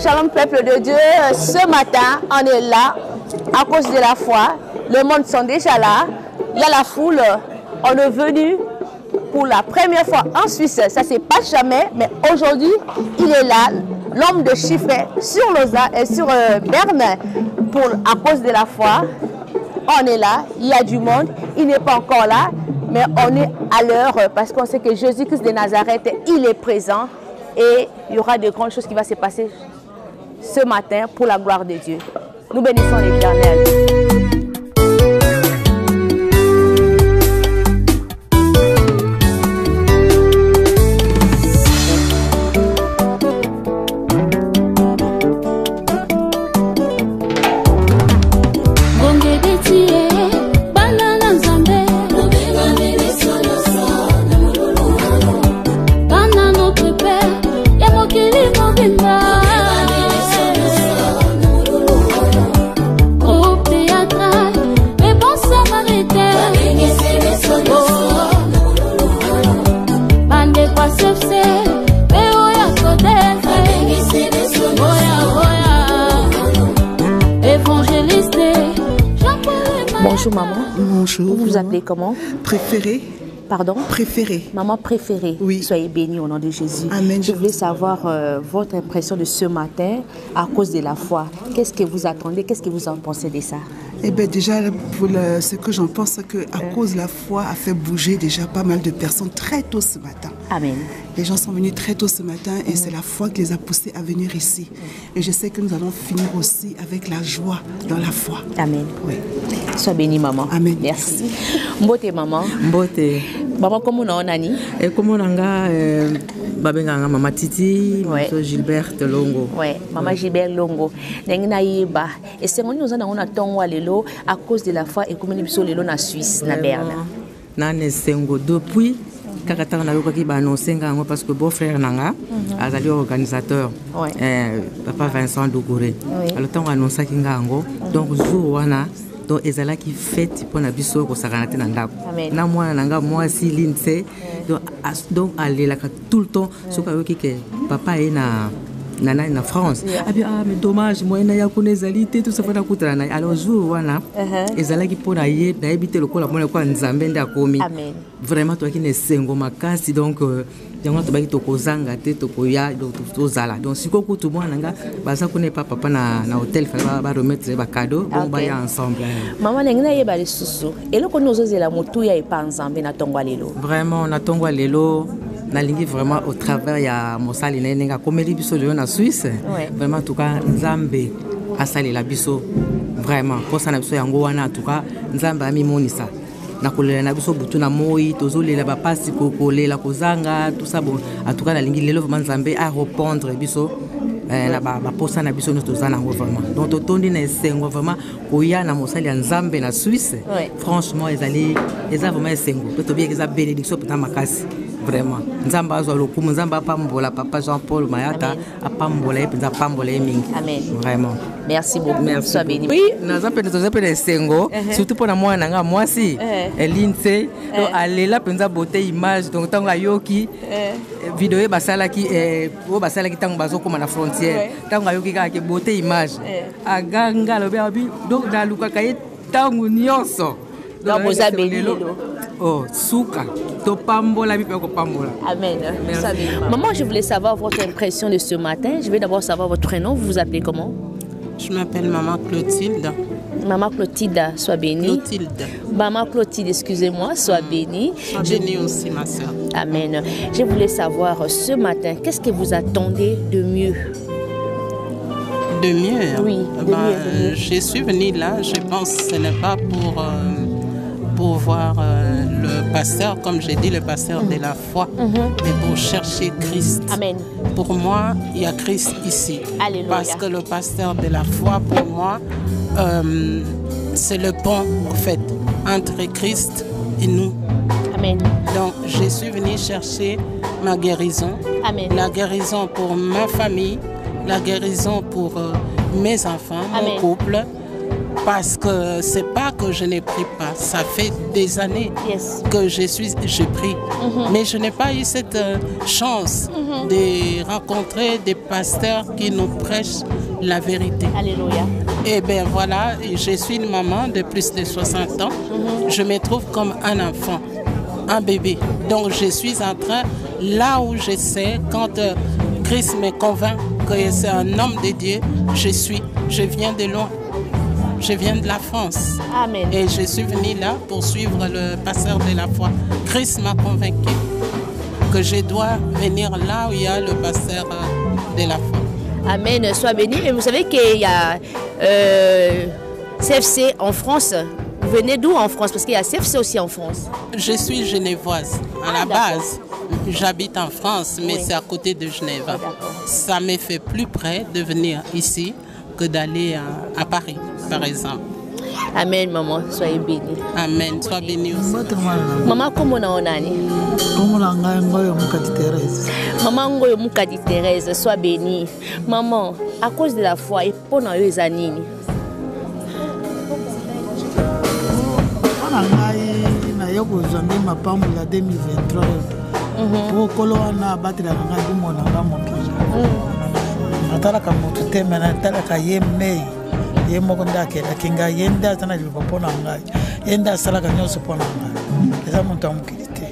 Shalom peuple de Dieu, ce matin on est là à cause de la foi, le monde sont déjà là, il y a la foule, on est venu pour la première fois en Suisse, ça se passe jamais, mais aujourd'hui il est là, l'homme de chiffres sur Lausanne et sur Berne, à cause de la foi, on est là, il y a du monde, il n'est pas encore là, mais on est à l'heure parce qu'on sait que Jésus-Christ de Nazareth, il est présent et il y aura de grandes choses qui vont se passer ce matin pour la gloire de Dieu. Nous bénissons l'Éternel. Bonjour maman. Bonjour. Vous vous appelez comment? Préférée. Pardon? Préférée. Maman préférée. Oui. Soyez bénie au nom de Jésus. Amen. Je voulais savoir votre impression de ce matin à cause de la foi. Qu'est-ce que vous attendez? Qu'est-ce que vous en pensez de ça? Eh bien déjà, pour ce que j'en pense, c'est qu'à cause de la foi a fait bouger déjà pas mal de personnes très tôt ce matin. Amen. Les gens sont venus très tôt ce matin et c'est la foi qui les a poussés à venir ici. Et je sais que nous allons finir aussi avec la joie dans la foi. Amen. Oui. Sois bénie maman. Amen. Merci. Mbote maman. Mbote. Maman, comment on a dit? Et comment on a babenganga maman Titi, Gilbert Longo. Oui, maman Gilbert Longo. Nenginaiba. Et c'est nous on a tongo lelo à cause de la foi et comme nous sommes lelo na Suisse na Berne. Nane sengo depuis kakata na yoka ki ba annoncer ngango parce que beau frère nanga azali organisateur. Papa Vincent Dougouré. Alors tant annoncer ki ngango donc jour wana donc ezala ki fête pour na biso ko sakana te na ndako. Na mwana nanga mwasi linse donc aller la tout le temps so ka yoki ke papa est na France. Mais dommage, moi na ya kunezali te tout ça fana kutrana. Alors jour wana ezalaki pona ye na ebite lokola mona kwa nzambe nda komi. Vraiment toi qui ne sengo makasi donc yango to baki to kozanga te to koya donc to zala. Donc siko ko tout mwana nga baza kone papa na hôtel fa ba remettre ba cadeau donc ba ya ensemble. Maman ngina ye ba le susu. Eloko nozozela motu ya epa nzambe na tongwa lelo. Vraiment na tongwa lelo nalingi vraiment au travers ya mosali na nenga komeli biso leo na Suisse. Vraiment en tout cas nzambe asali la biso vraiment pour ça na biso yango wana en tout cas nzambe ami monisa na kolela na biso butu na moi tozolela ba pasi kokolela kozanga tout ça bon en tout cas nalingi lelo vraiment nzambe a répondre biso na ba posa na biso nous zana vraiment donc totondi na esengo vraiment koya na mosali ya nzambe na Suisse. Franchement eza vraiment esengo to bien eza bénédiction pour makasi. Vraiment. Nzamba azwa lokumu nzamba pambola papa Jean-Paul Mayata apambola epenza pambola mingi. Amen. Vraiment. Merci beaucoup. Merci. Sois béni. Oui, naza sengo surtout pour na mwana nga mwasi Elinse donc alela penza beauté image donc tango ayoki vidéo basalaki tango bazokoma na frontière tango ayoki ka ke beauté image aganga lobi donc na lukaka ye tango nyonso donc vous avez béni. Oh, souka. Amen. Maman, je voulais savoir votre impression de ce matin. Je vais d'abord savoir votre prénom. Vous vous appelez comment? Je m'appelle Maman Clotilde. Maman Clotilde, sois bénie. Clotilde. Maman Clotilde, excusez-moi, sois bénie. Sois bénie aussi, ma soeur. Amen. Je voulais savoir ce matin, qu'est-ce que vous attendez de mieux? De mieux? Oui, de mieux. Je suis venue là, je pense que ce n'est pas pour voir le pasteur, comme j'ai dit, le pasteur de la foi, mais pour chercher Christ. Amen. Pour moi, il y a Christ ici. Alléluia. Parce que le pasteur de la foi, pour moi, c'est le pont, en fait, entre Christ et nous. Amen. Donc, je suis venue chercher ma guérison. Amen. La guérison pour ma famille, la guérison pour mes enfants, Amen. mon couple. Parce que c'est pas que je n'ai pris pas. Ça fait des années que je prie. Mais je n'ai pas eu cette chance de rencontrer des pasteurs qui nous prêchent la vérité. Alléluia. Et bien voilà, je suis une maman de plus de 60 ans. Je me trouve comme un enfant, un bébé. Donc je suis en train, là où je sais, quand Christ me convainc que c'est un homme de Dieu, je viens de loin. Je viens de la France. Amen. Et je suis venue là pour suivre le pasteur de la foi. Christ m'a convaincu que je dois venir là où il y a le pasteur de la foi. Amen, sois béni. Et vous savez qu'il y a CFC en France. Vous venez d'où en France? Parce qu'il y a CFC aussi en France. Je suis genevoise. À la base, j'habite en France, mais c'est à côté de Genève. Ça me fait plus près de venir ici que d'aller à Paris, par exemple. Amen, maman, soyez bénie. Amen, sois bénie aussi. Maman, comment on a Maman Ngoyo Mukadi Thérèse, sois bénie. Maman, à cause de la foi, et pour nous les années. Ma pambu la 2023 pour koloana batira nga dumona nga mokili atala ka mutu teme na atala ka yeme yemo konda ke la kinga yenda tana lipopona nga yenda sala ka nyoso pona nga eza mutu amukilite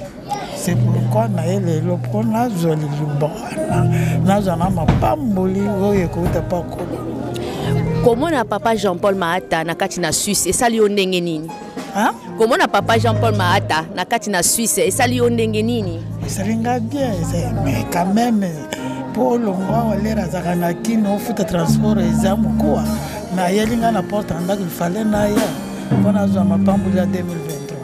c'est pourquoi na ele lo pona zoli lubana na zana ma pambuli oye ko ta pa ko comment na papa Jean-Paul Mahata na kati na Suisse et sali o ndenge nini? Hein? Comment na papa Jean-Paul Mahata na kati na Suisse et sali o ndenge nini? Ça ringa bien, mais quand même pour le mois où les razakana qui nous font transport et quoi na yelinga na porte anda qu'il fallait na ya pour na zo ma pambula 2023.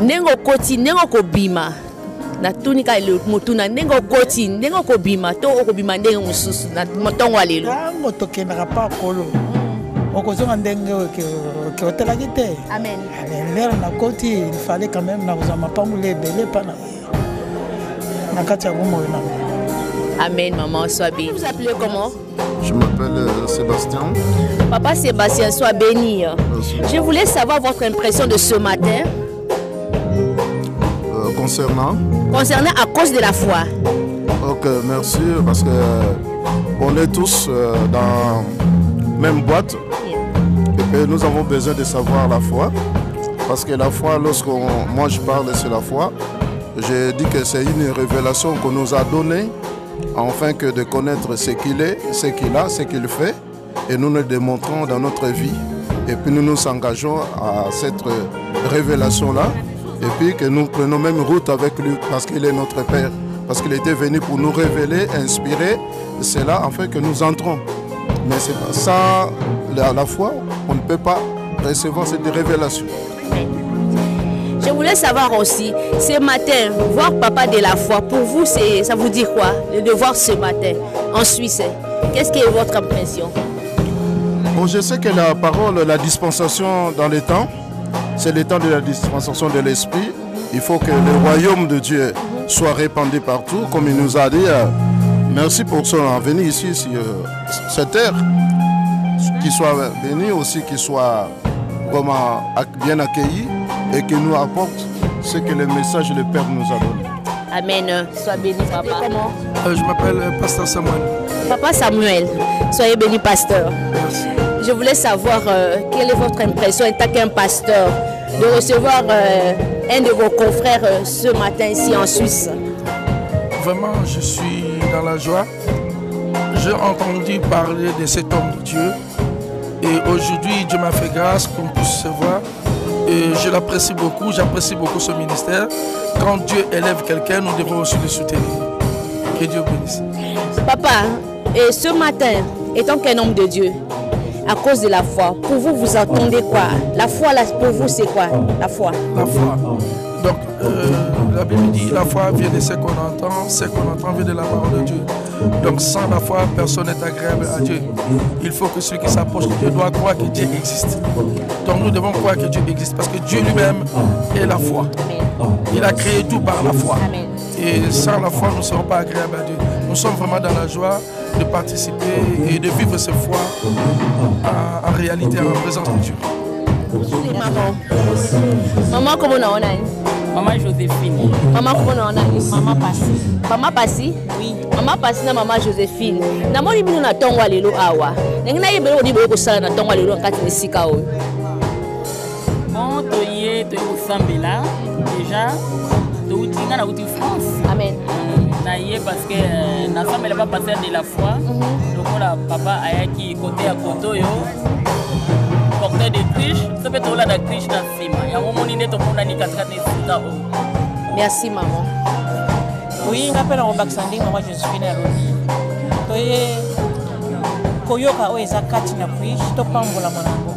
Nengo koti nengo ko bima na tunika ile mutuna nengo koti nengo ko bima to ko bima ndenge mususu na motongo alelo. Ngo tokenda pa kolo. Okozonga ndenge ke hôtel gite. Amen. L'air na koti il fallait quand même na zo ma pambula belé pa na kati ya bomo na. Amen, maman, sois bénie. Vous appelez comment? Je m'appelle Sébastien. Papa Sébastien, sois béni. Je voulais savoir votre impression de ce matin. Concernant à cause de la foi. Ok, merci, parce que on est tous dans la même boîte. Et puis nous avons besoin de savoir la foi. Parce que la foi, moi je parle sur la foi, je dis que c'est une révélation qu'on nous a donnée, afin que de connaître ce qu'il est, ce qu'il a, ce qu'il fait, et nous le démontrons dans notre vie. Et puis nous nous engageons à cette révélation-là, et puis que nous prenons même route avec lui, parce qu'il est notre Père, parce qu'il était venu pour nous révéler, inspirer. C'est là enfin que nous entrons. Mais c'est pas ça, la foi, on ne peut pas recevoir cette révélation. Je voulais savoir aussi, ce matin, voir papa de la foi, pour vous, ça vous dit quoi, de voir ce matin en Suisse? Qu'est-ce qui est votre impression? Bon, je sais que la parole, la dispensation dans les temps, c'est le temps de la dispensation de l'Esprit. Il faut que le royaume de Dieu soit répandu partout, comme il nous a dit. Merci pour son venue ici, sur cette terre, qu'il soit béni aussi, qu'il soit vraiment bien accueilli, et qui nous apporte ce que le message du Père nous a donné. Amen. Sois béni, papa. Comment? Je m'appelle Pasteur Samuel. Papa Samuel, soyez béni, pasteur. Merci. Je voulais savoir quelle est votre impression en tant qu'un pasteur de recevoir un de vos confrères ce matin ici en Suisse. Vraiment, je suis dans la joie. J'ai entendu parler de cet homme de Dieu. Et aujourd'hui, Dieu m'a fait grâce qu'on puisse se voir. Et je l'apprécie beaucoup, j'apprécie beaucoup ce ministère. Quand Dieu élève quelqu'un, nous devons aussi le soutenir. Que Dieu bénisse. Papa, et ce matin, étant qu'un homme de Dieu, à cause de la foi. Pour vous, vous entendez quoi? La foi, pour vous, c'est quoi la foi? La foi. Donc, la Bible dit la foi vient de ce qu'on entend vient de la parole de Dieu. Donc, sans la foi, personne n'est agréable à Dieu. Il faut que celui qui s'approche de Dieu doit croire que Dieu existe. Donc, nous devons croire que Dieu existe parce que Dieu lui-même est la foi. Il a créé tout par la foi. Et sans la foi, nous ne serons pas agréables à Dieu. Nous sommes vraiment dans la joie de participer et de vivre cette foi en réalité, en présence de Dieu. Maman, comment on a? Maman Joséphine. Maman, comment on a? Maman Passi. Maman Passi? Oui. Maman Passi na maman Joséphine. Na moni bino na tongo lelo awa. Ngina yebelo di boyo kosala na tongo lelo nkati ne sika oyo. Bon, toye osambela déjà toutinga na uti France. Amen. Na yé parce que na sambela pas passer de la foi. Donc la papa ayaki côté à côté yo. Porteur de triche, ça peut être là de triche dans cima. Il y a un moment où on a ni 4 ans. Merci maman. Oui, je m'appelle Robaxanding, maman Joséphine Aloni. Toye koyoka o ezakati na kuishi to pambola mwanango.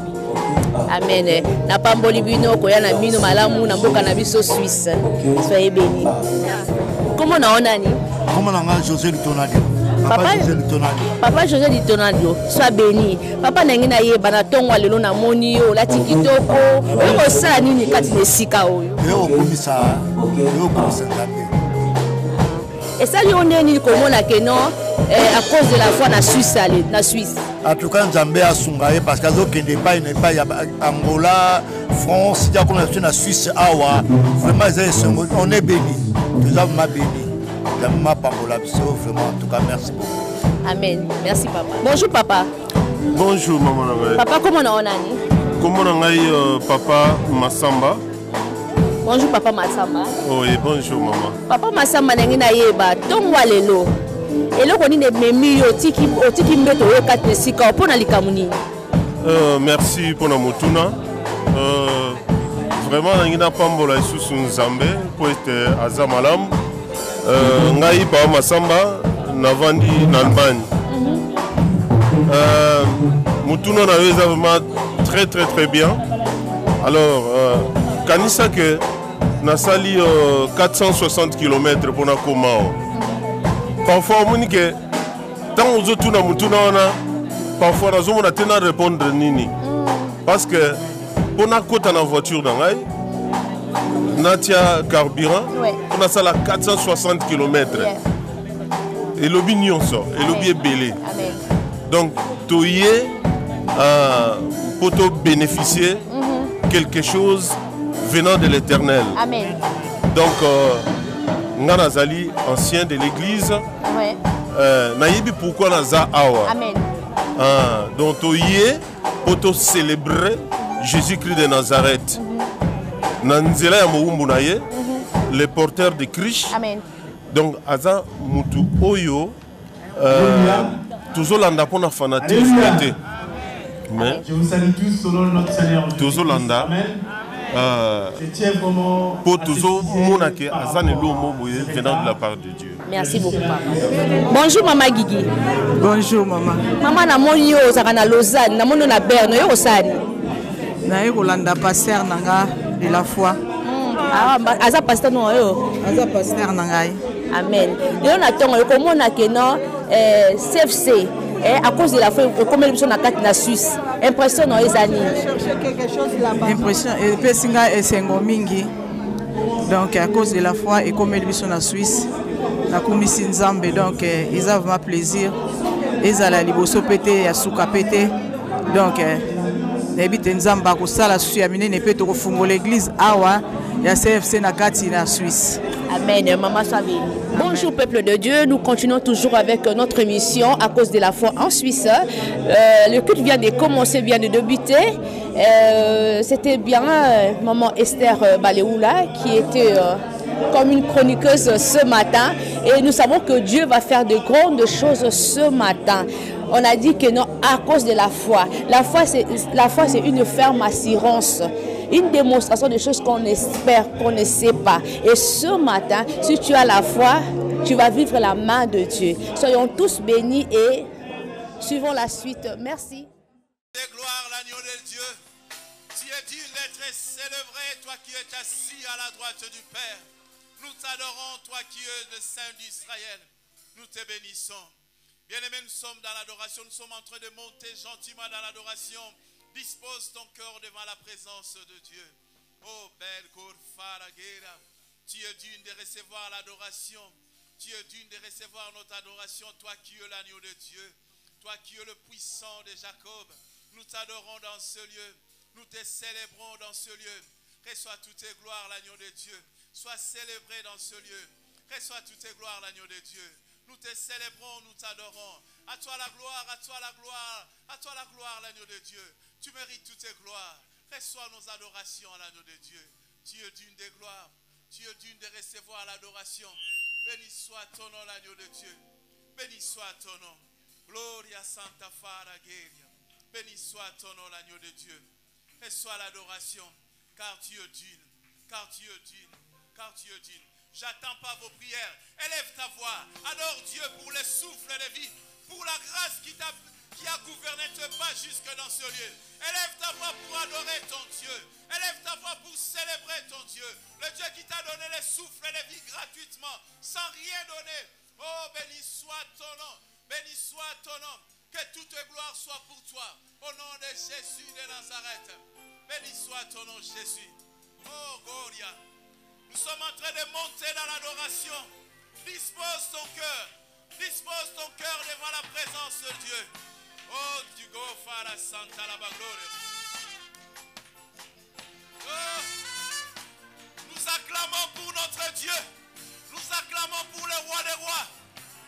Amen. Na pamboli bino koya na mino malamu na mboka na biso Suisse. Soyez bénis. Comment naona ni? Comment naona José Lutonadio? Papa José Litonado, sois béni. Papa nangina yeba na tongo lelo na moni yo lati kitoko. Yo sa nini kati ne sika oyo. Yo komisa ngabe. Et ça lui on est ni komona que non à cause de la foi na Suisse. En tout cas Nzambe asungaye parce que azokende pas ya Angola, France, ya qu'on a na Suisse awa. Vraiment on est béni. Nous avons béni. Vraiment, en tout cas, merci beaucoup. Amen. Merci, papa. Bonjour, papa. Bonjour, maman. Papa, comment on a? Comment on a papa Massamba? Bonjour, papa Massamba. Oui, bonjour, maman. Papa Massamba, nangina yeba, tongwa lelo. Elo koni ne memi otiki mbeto yo katne sika opona likamuni. Merci pour la motuna. Vraiment, nangina pambola isusu Nzambe pour être azamalam. Ngai pa Massamba navandi nanbani. Mutuna na weza vraiment très bien. Alors kanisa que nasali 460 km pour na komao. Parfois on dit que tant aux autres na mutuna ona parfois na zomo na tena répondre nini. Parce que pour na kota na voiture dangai Natia carburant, on a ça à 460 km. Et le bignon sort, et le bien belé. Donc, tu y es pour te bénéficier quelque chose venant de l'éternel. Donc, Nganazali, ancien de l'église, Naïbi pourquoi Naza Awa. Donc, tu y es pour te célébrer Jésus-Christ de Nazareth. Nanzela ya moumbu na ye, les porteurs de Christ. Donc aza mutu oyo toujours landa pour na fanatisme. Mais je vous salue tous selon notre Seigneur. Toujours landa. Pour toujours monake azane lomo boye venant de la part de Dieu. Merci beaucoup papa. Bonjour maman Guigui. Bonjour maman. Maman na moni yo zaka na Lausanne, na moni na Berne yo osali. Na yo landa pasteur nanga de la foi. Aza pasteur no yo. Aza pasteur nangai. Amen. Yo na tongo ko mona ke non CFC à cause de la foi comme ils sont na carte na Suisse. Impression no ezani. Chercher quelque chose là-bas. Impression et pesinga esengo mingi. Donc à cause de la foi et comme ils sont na Suisse. Na komisi Nzambe donc ils ont vraiment plaisir. Ils ala liboso pété ya suka pété. Donc Nebite Nzamba kosala suya minene pe to kofungola l'église awa ya CFC na kati na Suisse. Amen. Maman Sabine. Bonjour peuple de Dieu, nous continuons toujours avec notre émission à cause de la foi en Suisse. Le culte vient de commencer, vient de débuter. C'était bien maman Esther Baleoula qui était comme une chroniqueuse ce matin et nous savons que Dieu va faire de grandes choses ce matin. On a dit que non, à cause de la foi. La foi, c'est une ferme assurance. Une démonstration de choses qu'on espère, qu'on ne sait pas. Et ce matin, si tu as la foi, tu vas vivre la main de Dieu. Soyons tous bénis et suivons la suite. Merci. de gloire, l'agneau de Dieu. Tu es digne d'être célébré, toi qui es assis à la droite du Père. Nous t'adorons, toi qui es le Saint d'Israël. Nous te bénissons. Bien-aimés, nous sommes dans l'adoration. Nous sommes en train de monter gentiment dans l'adoration. Dispose ton cœur devant la présence de Dieu. Oh, belle Gorfaraguera. Tu es digne de recevoir l'adoration. Tu es digne de recevoir notre adoration. Toi qui es l'agneau de Dieu. Toi qui es le puissant de Jacob. Nous t'adorons dans ce lieu. Nous te célébrons dans ce lieu. Reçois toutes tes gloires, l'agneau de Dieu. Sois célébré dans ce lieu. Reçois toutes tes gloires, l'agneau de Dieu. Nous te célébrons, nous t'adorons. À toi la gloire, à toi la gloire, à toi la gloire, l'agneau de Dieu. Tu mérites toutes tes gloires. Reçois nos adorations, l'agneau de Dieu. Tu es digne de gloire. Tu es digne de recevoir l'adoration. Béni soit ton nom, l'agneau de Dieu. Béni soit ton nom. Gloria Santa Faragueria. Béni soit ton nom, l'agneau de Dieu. Reçois l'adoration, car tu es digne, car tu es digne, car tu es digne. J'attends pas vos prières. Élève ta voix. Adore Dieu pour le souffle de vie, pour la grâce qui a gouverné tes pas jusque dans ce lieu. Élève ta voix pour adorer ton Dieu. Élève ta voix pour célébrer ton Dieu. Le Dieu qui t'a donné le souffle de vie gratuitement, sans rien donner. Oh, béni soit ton nom. Béni soit ton nom. Que toute gloire soit pour toi. Au nom de Jésus de Nazareth. Béni soit ton nom, Jésus. Oh, Gloria. Nous sommes en train de monter dans l'adoration. Dispose ton cœur. Dispose ton cœur devant la présence de Dieu. Oh, tu go fara santa la gloria. Oh, nous acclamons pour notre Dieu. Nous acclamons pour le roi des rois.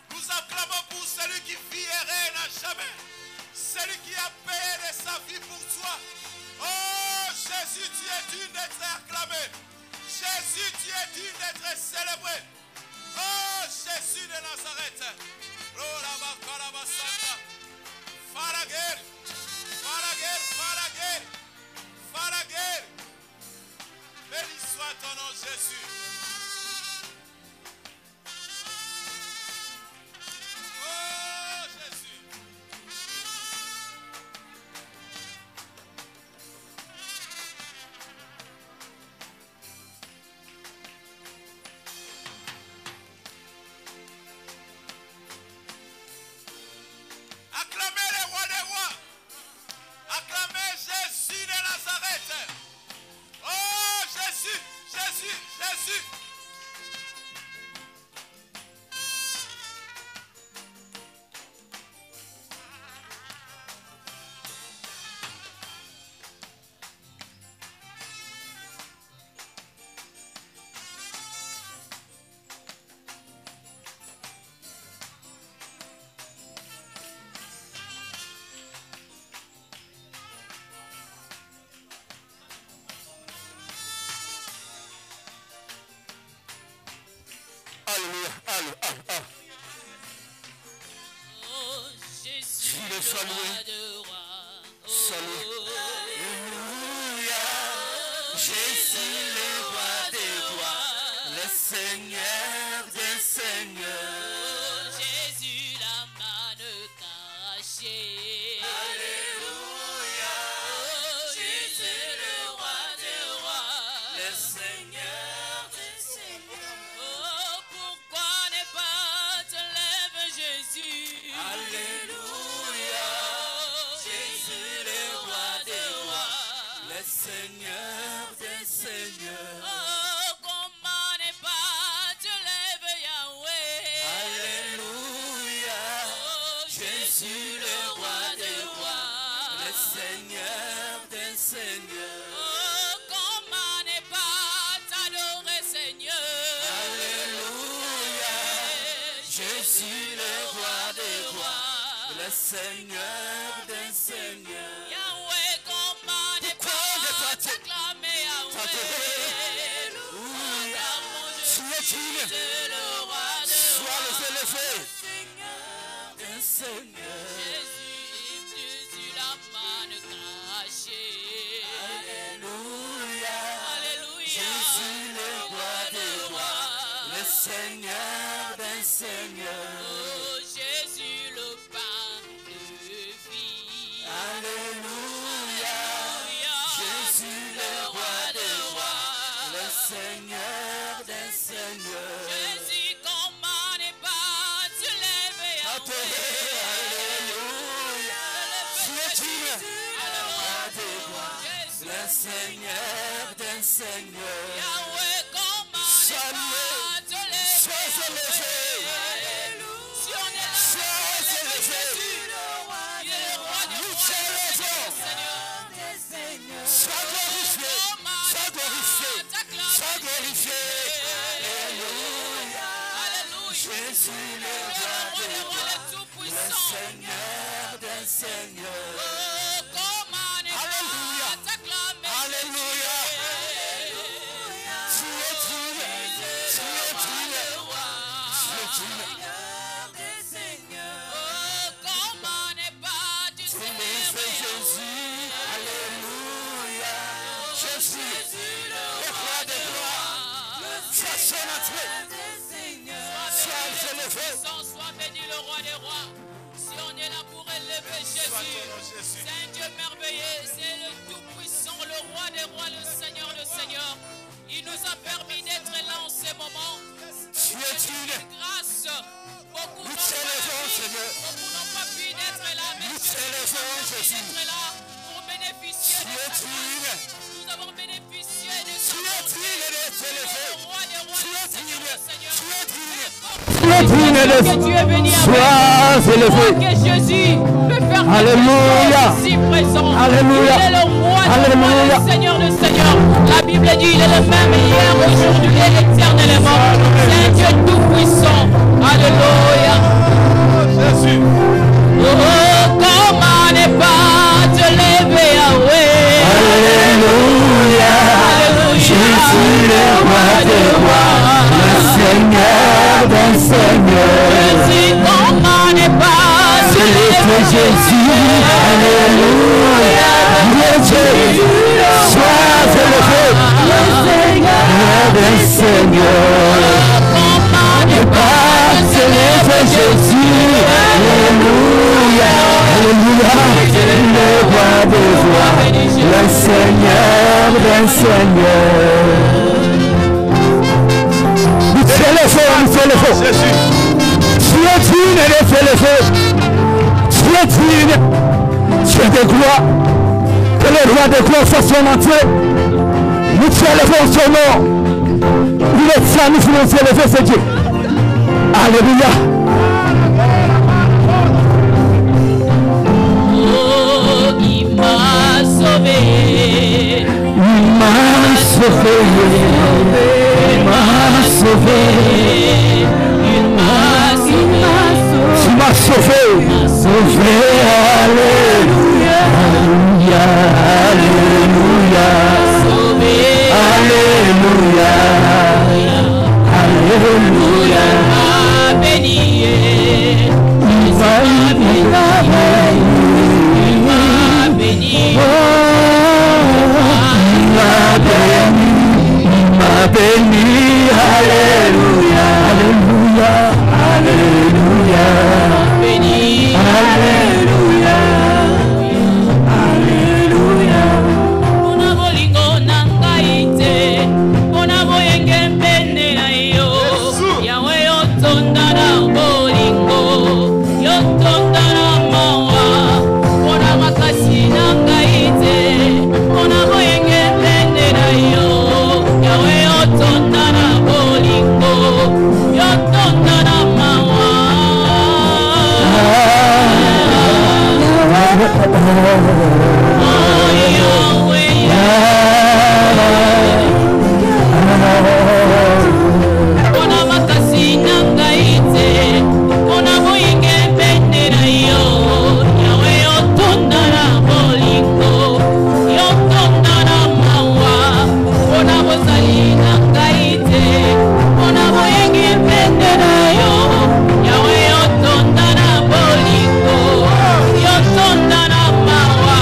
Nous acclamons pour celui qui vit et règne à jamais. Celui qui a payé de sa vie pour toi. Oh, Jésus, tu es digne d'être acclamé. Jésus, tu es digne d'être célébré. Oh, Jésus de Nazareth. Faraguer, Faraguer, Faraguer, Faraguer. Béni soit ton nom, Jésus. Oh, Jésus. Acclamez le roi des rois. Acclamez Jésus de Nazareth. Oh, Jésus, Jésus, Jésus. Jésus le pain de vie. Alléluia. Le Seigneur des Seigneurs. Yahweh, comment te lever. Sois élevé. Si on est là, sois élevé. Il est le roi des rois, des Seigneurs. Sois glorifié. Sois glorifié. Sois glorifié. Alléluia. Jésus le roi des rois. Le Seigneur des Seigneurs. Alléluia. Tu es digne. Tu es digne. Tu es digne. Jésus. Alléluia. Jésus. Le roi des rois. Sois son entrée. Sois élevé. Sois béni le roi des rois. Si on est là pour élever Jésus, c'est un Dieu merveilleux, c'est le Tout-Puissant, le roi des rois, le Seigneur des seigneurs. Il nous a permis d'être là en ce moment. Tu es digne. Grâce. Beaucoup nous t'élevons, Seigneur. Beaucoup n'ont pas pu d'être là, mais nous t'élevons, Jésus. D'être là pour bénéficier tu es digne. Nous avons bénéficié de tu es digne d'être élevé. Tu es digne. Tu es digne. Que tu es béni sois élevé. Que Jésus peut faire Alléluia. ici présent. Alléluia. Il est le roi des rois, le Seigneur de seigneurs. La Bible dit il est le même hier, aujourd'hui et éternellement. C'est un Dieu tout puissant. Alléluia. Jésus. Oh, comment ne pas te lever, Yahweh. Alléluia. Jésus le roi des rois, le Seigneur des seigneurs. Jésus, comment ne pas te lever, Jésus. Alléluia. Jésus, sois élevé, le Seigneur des seigneurs. Comment ne pas te lever, Jésus. Alléluia. Alléluia. Le roi des rois, le Seigneur des seigneurs. Nous t'élevons. Tu es digne de t'élever. Tu es digne. Tu es de gloire. Que le roi de gloire soit son entrée. Nous t'élevons son nom. Il est ça, nous voulons t'élever, c'est Dieu. Alléluia. Oh, il m'a sauvé. Il m'a sauvé. Il m'a sauvé. Il m'a sauvé. Tu m'as sauvé. Sauvé. Alléluia. Alléluia. Sauvé. Alléluia. Alléluia. Béni. Il m'a béni. Il m'a béni. Alléluia. Alléluia. Alléluia. Béni. Alléluia. Alléluia. Pona bolingo nangaite. Pona boyenge mbene na yo. Yawe yotonda na bolingo. Yotonda na mawa. Pona makasi nangaite. Pona boyenge mbene na yo. Yawe yotonda na bolingo. Yotonda na mawa. Pona makasi nangaite. Pona boyenge mbene na yo. Yawe yotonda na bolingo. Yotonda na mawa. Pona bozali nangaite. Pona boyenge mbene na yo. Yawe yotonda na bolingo. Yotonda na mawa.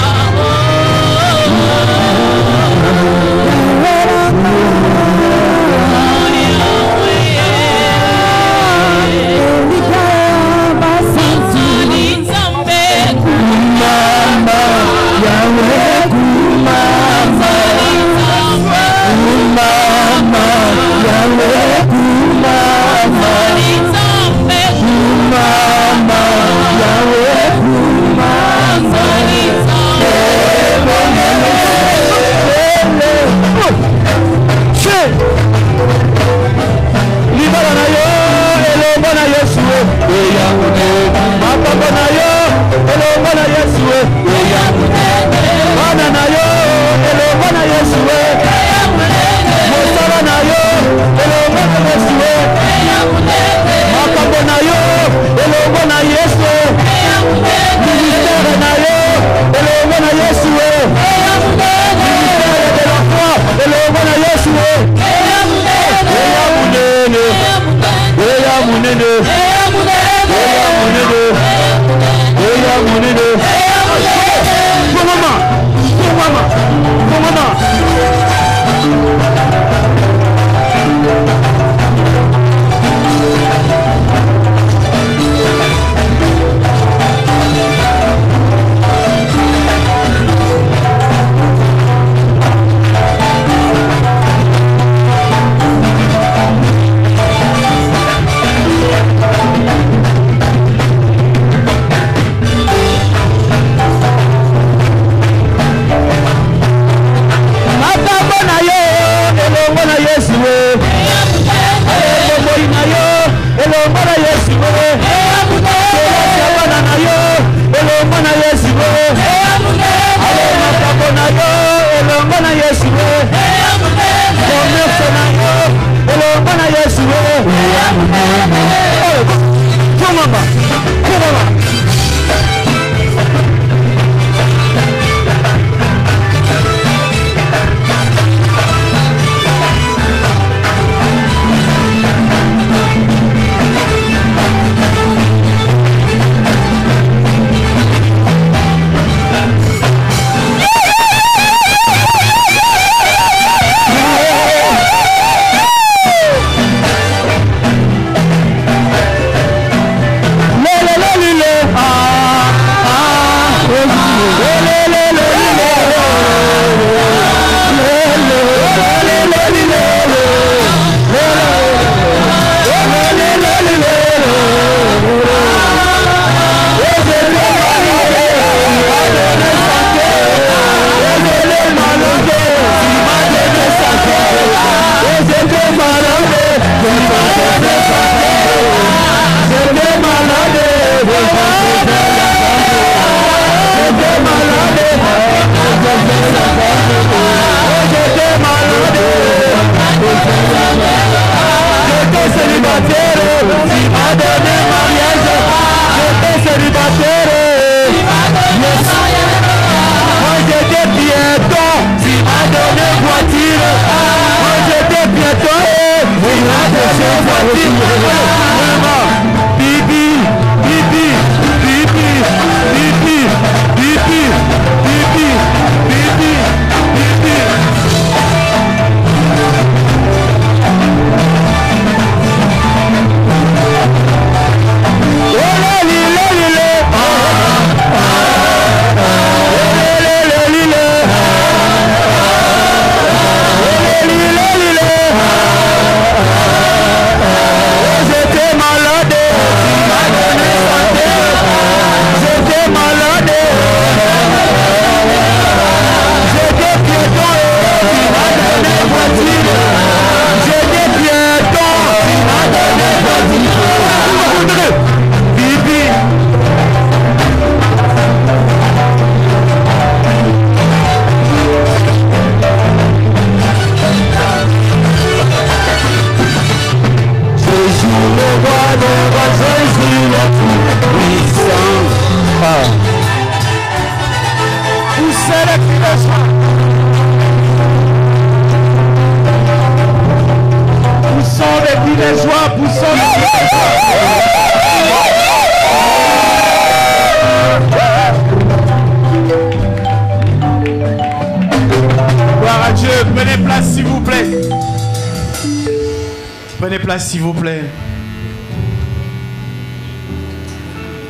S'il vous plaît.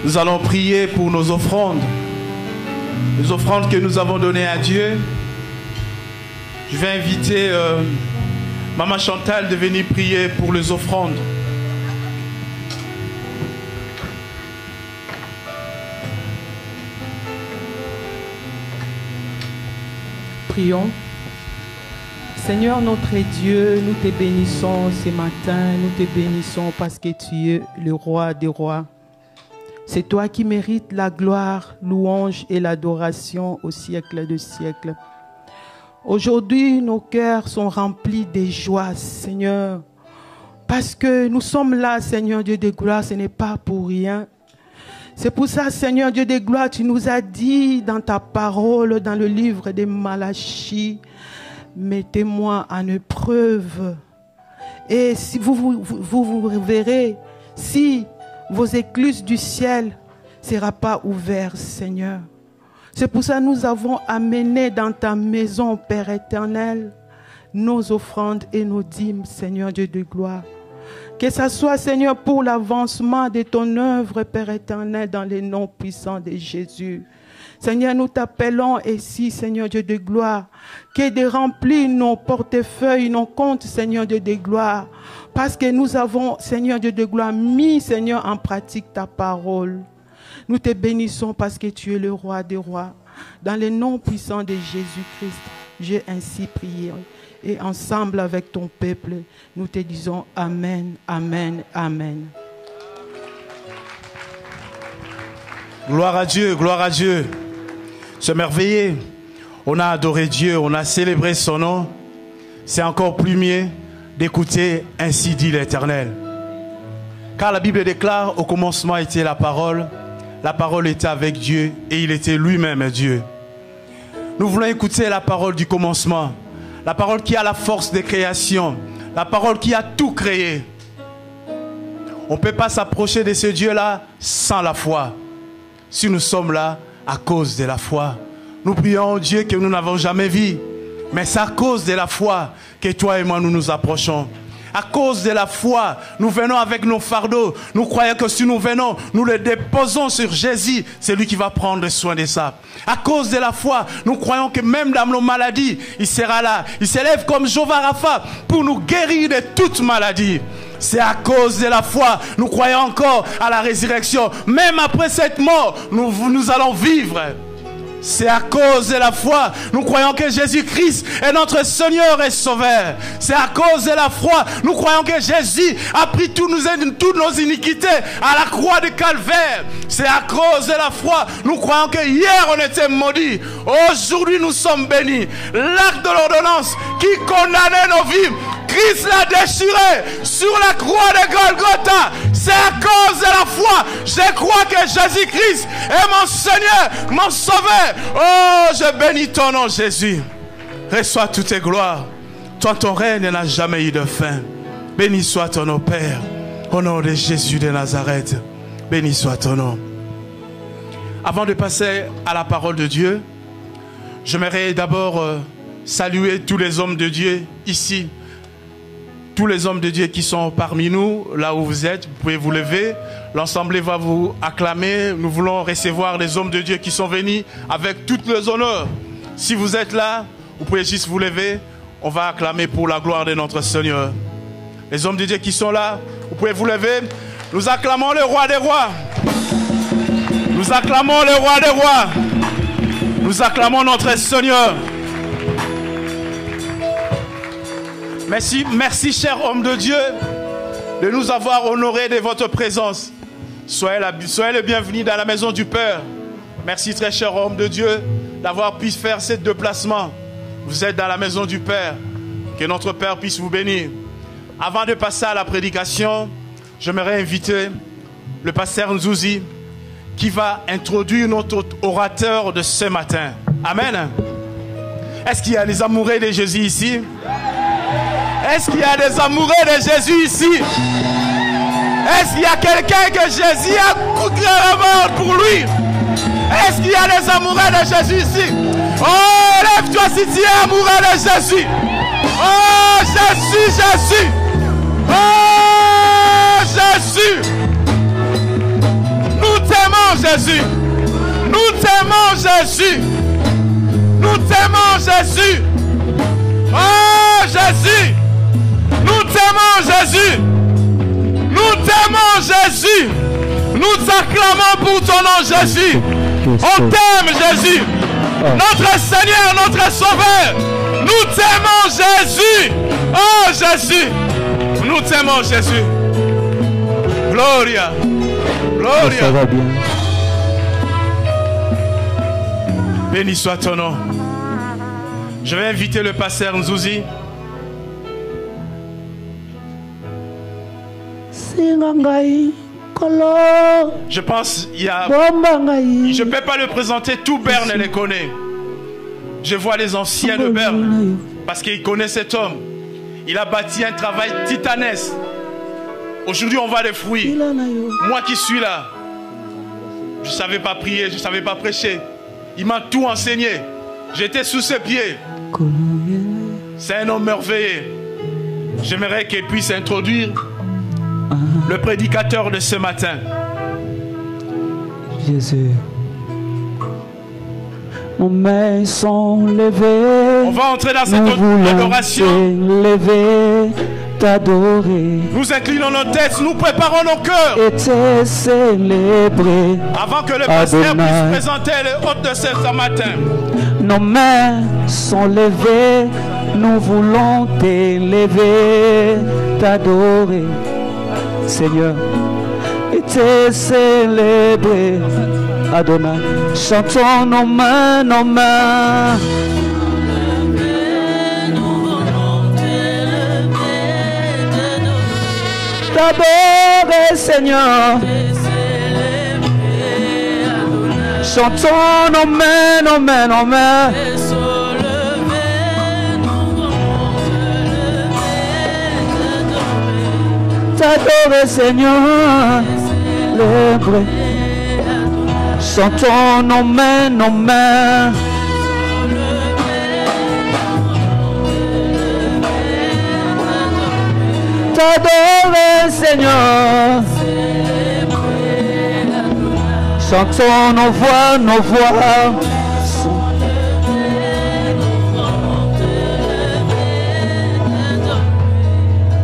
Nous allons prier pour nos offrandes. Les offrandes que nous avons données à Dieu. Je vais inviter Maman Chantal de venir prier pour les offrandes. Prions. Seigneur notre Dieu, nous te bénissons ce matin, nous te bénissons parce que tu es le roi des rois. C'est toi qui mérites la gloire, louange et l'adoration au siècle des siècles. Aujourd'hui, nos cœurs sont remplis de joie, Seigneur, parce que nous sommes là, Seigneur Dieu de gloire, ce n'est pas pour rien. C'est pour ça, Seigneur Dieu de gloire, tu nous as dit dans ta parole, dans le livre de Malachie, mettez-moi en épreuve. Et si vous verrez, si vos écluses du ciel ne seront pas ouvertes, Seigneur. C'est pour ça que nous avons amené dans ta maison, Père éternel, nos offrandes et nos dîmes, Seigneur Dieu de gloire. Que ce soit, Seigneur, pour l'avancement de ton œuvre, Père éternel, dans les noms puissants de Jésus. Seigneur, nous t'appelons ici, Seigneur Dieu de gloire, que de remplir nos portefeuilles, nos comptes, Seigneur Dieu de gloire, parce que nous avons, Seigneur Dieu de gloire, mis, Seigneur, en pratique ta parole. Nous te bénissons parce que tu es le roi des rois. Dans le nom puissant de Jésus-Christ, j'ai ainsi prié. Et ensemble avec ton peuple, nous te disons Amen, Amen, Amen. Gloire à Dieu, gloire à Dieu. Se merveiller. On a adoré Dieu, on a célébré son nom. C'est encore plus mieux d'écouter ainsi dit l'Éternel. Car la Bible déclare, au commencement était la parole était avec Dieu et il était lui-même Dieu. Nous voulons écouter la parole du commencement, la parole qui a la force de création, la parole qui a tout créé. On ne peut pas s'approcher de ce Dieu-là sans la foi. Si nous sommes là à cause de la foi, nous prions au Dieu que nous n'avons jamais vu. Mais c'est à cause de la foi que toi et moi nous nous approchons. À cause de la foi, nous venons avec nos fardeaux. Nous croyons que si nous venons, nous les déposons sur Jésus. C'est lui qui va prendre soin de ça. À cause de la foi, nous croyons que même dans nos maladies, il sera là. Il s'élève comme Jéhovah Rapha pour nous guérir de toute maladie. C'est à cause de la foi, nous croyons encore à la résurrection. Même après cette mort, nous allons vivre. C'est à cause de la foi, nous croyons que Jésus-Christ est notre Seigneur et Sauveur. C'est à cause de la foi, nous croyons que Jésus a pris toutes nos iniquités à la croix de Calvaire. C'est à cause de la foi, nous croyons que hier on était maudits. Aujourd'hui nous sommes bénis. L'acte de l'ordonnance qui condamnait nos vies, Christ l'a déchiré sur la croix de Golgotha. C'est à cause de la foi. Je crois que Jésus-Christ est mon Seigneur, mon Sauveur. Oh, je bénis ton nom, Jésus. Reçois toutes tes gloires. Toi, ton règne n'a jamais eu de fin. Béni soit ton nom, Père. Au nom de Jésus de Nazareth. Béni soit ton nom. Avant de passer à la parole de Dieu, j'aimerais d'abord saluer tous les hommes de Dieu ici. Tous les hommes de Dieu qui sont parmi nous, là où vous êtes, vous pouvez vous lever. L'Assemblée va vous acclamer. Nous voulons recevoir les hommes de Dieu qui sont venus avec tous les honneurs. Si vous êtes là, vous pouvez juste vous lever. On va acclamer pour la gloire de notre Seigneur. Les hommes de Dieu qui sont là, vous pouvez vous lever. Nous acclamons le roi des rois. Nous acclamons le roi des rois. Nous acclamons notre Seigneur. Merci, merci, cher homme de Dieu, de nous avoir honorés de votre présence. Soyez le bienvenu dans la maison du Père. Merci, très cher homme de Dieu, d'avoir pu faire ce déplacement. Vous êtes dans la maison du Père. Que notre Père puisse vous bénir. Avant de passer à la prédication, j'aimerais inviter le pasteur Nzouzi qui va introduire notre orateur de ce matin. Amen. Est-ce qu'il y a des amoureux de Jésus ici? Est-ce qu'il y a des amoureux de Jésus ici? Est-ce qu'il y a quelqu'un que Jésus a coûté la mort pour lui? Est-ce qu'il y a des amoureux de Jésus ici? Oh, lève-toi si tu es amoureux de Jésus. Oh, Jésus, Jésus. Oh, Jésus. Nous t'aimons, Jésus. Nous t'aimons, Jésus. Nous t'aimons, Jésus. Oh, Jésus. Nous t'aimons, Jésus. Nous t'aimons, Jésus. Nous t'acclamons pour ton nom, Jésus. On t'aime, Jésus. Notre Seigneur, notre Sauveur. Nous t'aimons, Jésus. Oh, Jésus. Nous t'aimons, Jésus. Gloria. Gloria. Ça va bien. Béni soit ton nom. Je vais inviter le pasteur Nzouzi. Je pense il y a... Je ne peux pas le présenter, tout Berne les connaît. Je vois les anciens de Berne parce qu'ils connaissent cet homme. Il a bâti un travail titanesque. Aujourd'hui on voit les fruits. Moi qui suis là, je ne savais pas prier, je ne savais pas prêcher. Il m'a tout enseigné. J'étais sous ses pieds. C'est un homme merveilleux. J'aimerais qu'il puisse introduire le prédicateur de ce matin. Jésus. Nos mains sont levées. On va entrer dans cette adoration. Lever, t'adorer. Nous inclinons nos têtes, nous préparons nos cœurs. Et te célébrer. Avant que le pasteur puisse présenter les hôtes de ce matin. Nos mains sont levées, nous voulons t'élever, t'adorer, Seigneur, et te célébrer, Adonai. Chantons nos mains, nos mains. T'adorer, Seigneur. Chantons nos mains, nos mains, nos mains. T'adorer, Seigneur. Célébrer. Chantons nos mains, nos mains. T'adorer, Seigneur. Chantons nos voix, nos voix.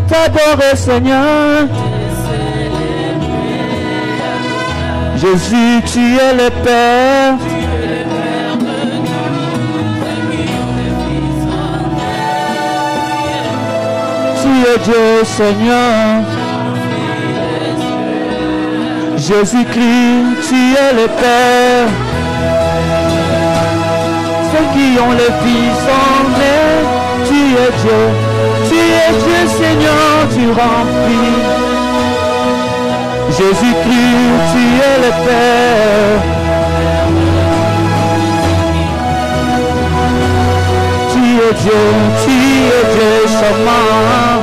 T'adorer, Seigneur. Jésus, tu es le Père. Tu es Dieu, Seigneur. Jésus-Christ, tu es le Père. Ceux qui ont le Fils en eux, tu es Dieu. Tu es Dieu, Seigneur, tu remplis. Jésus-Christ, tu es le Père. Tu es Dieu seulement.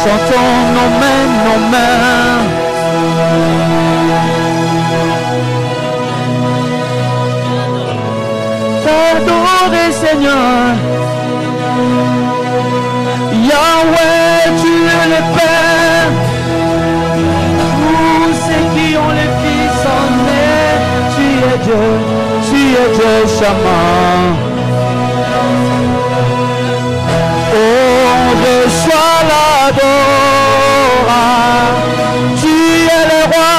Chantons nos mains, nos mains. T'adorer, Seigneur. Yahweh, tu es le Père. Tous ceux qui ont le Fils en eux, tu es Dieu charmant. Oh, reçois l'adoration. Tu es le roi.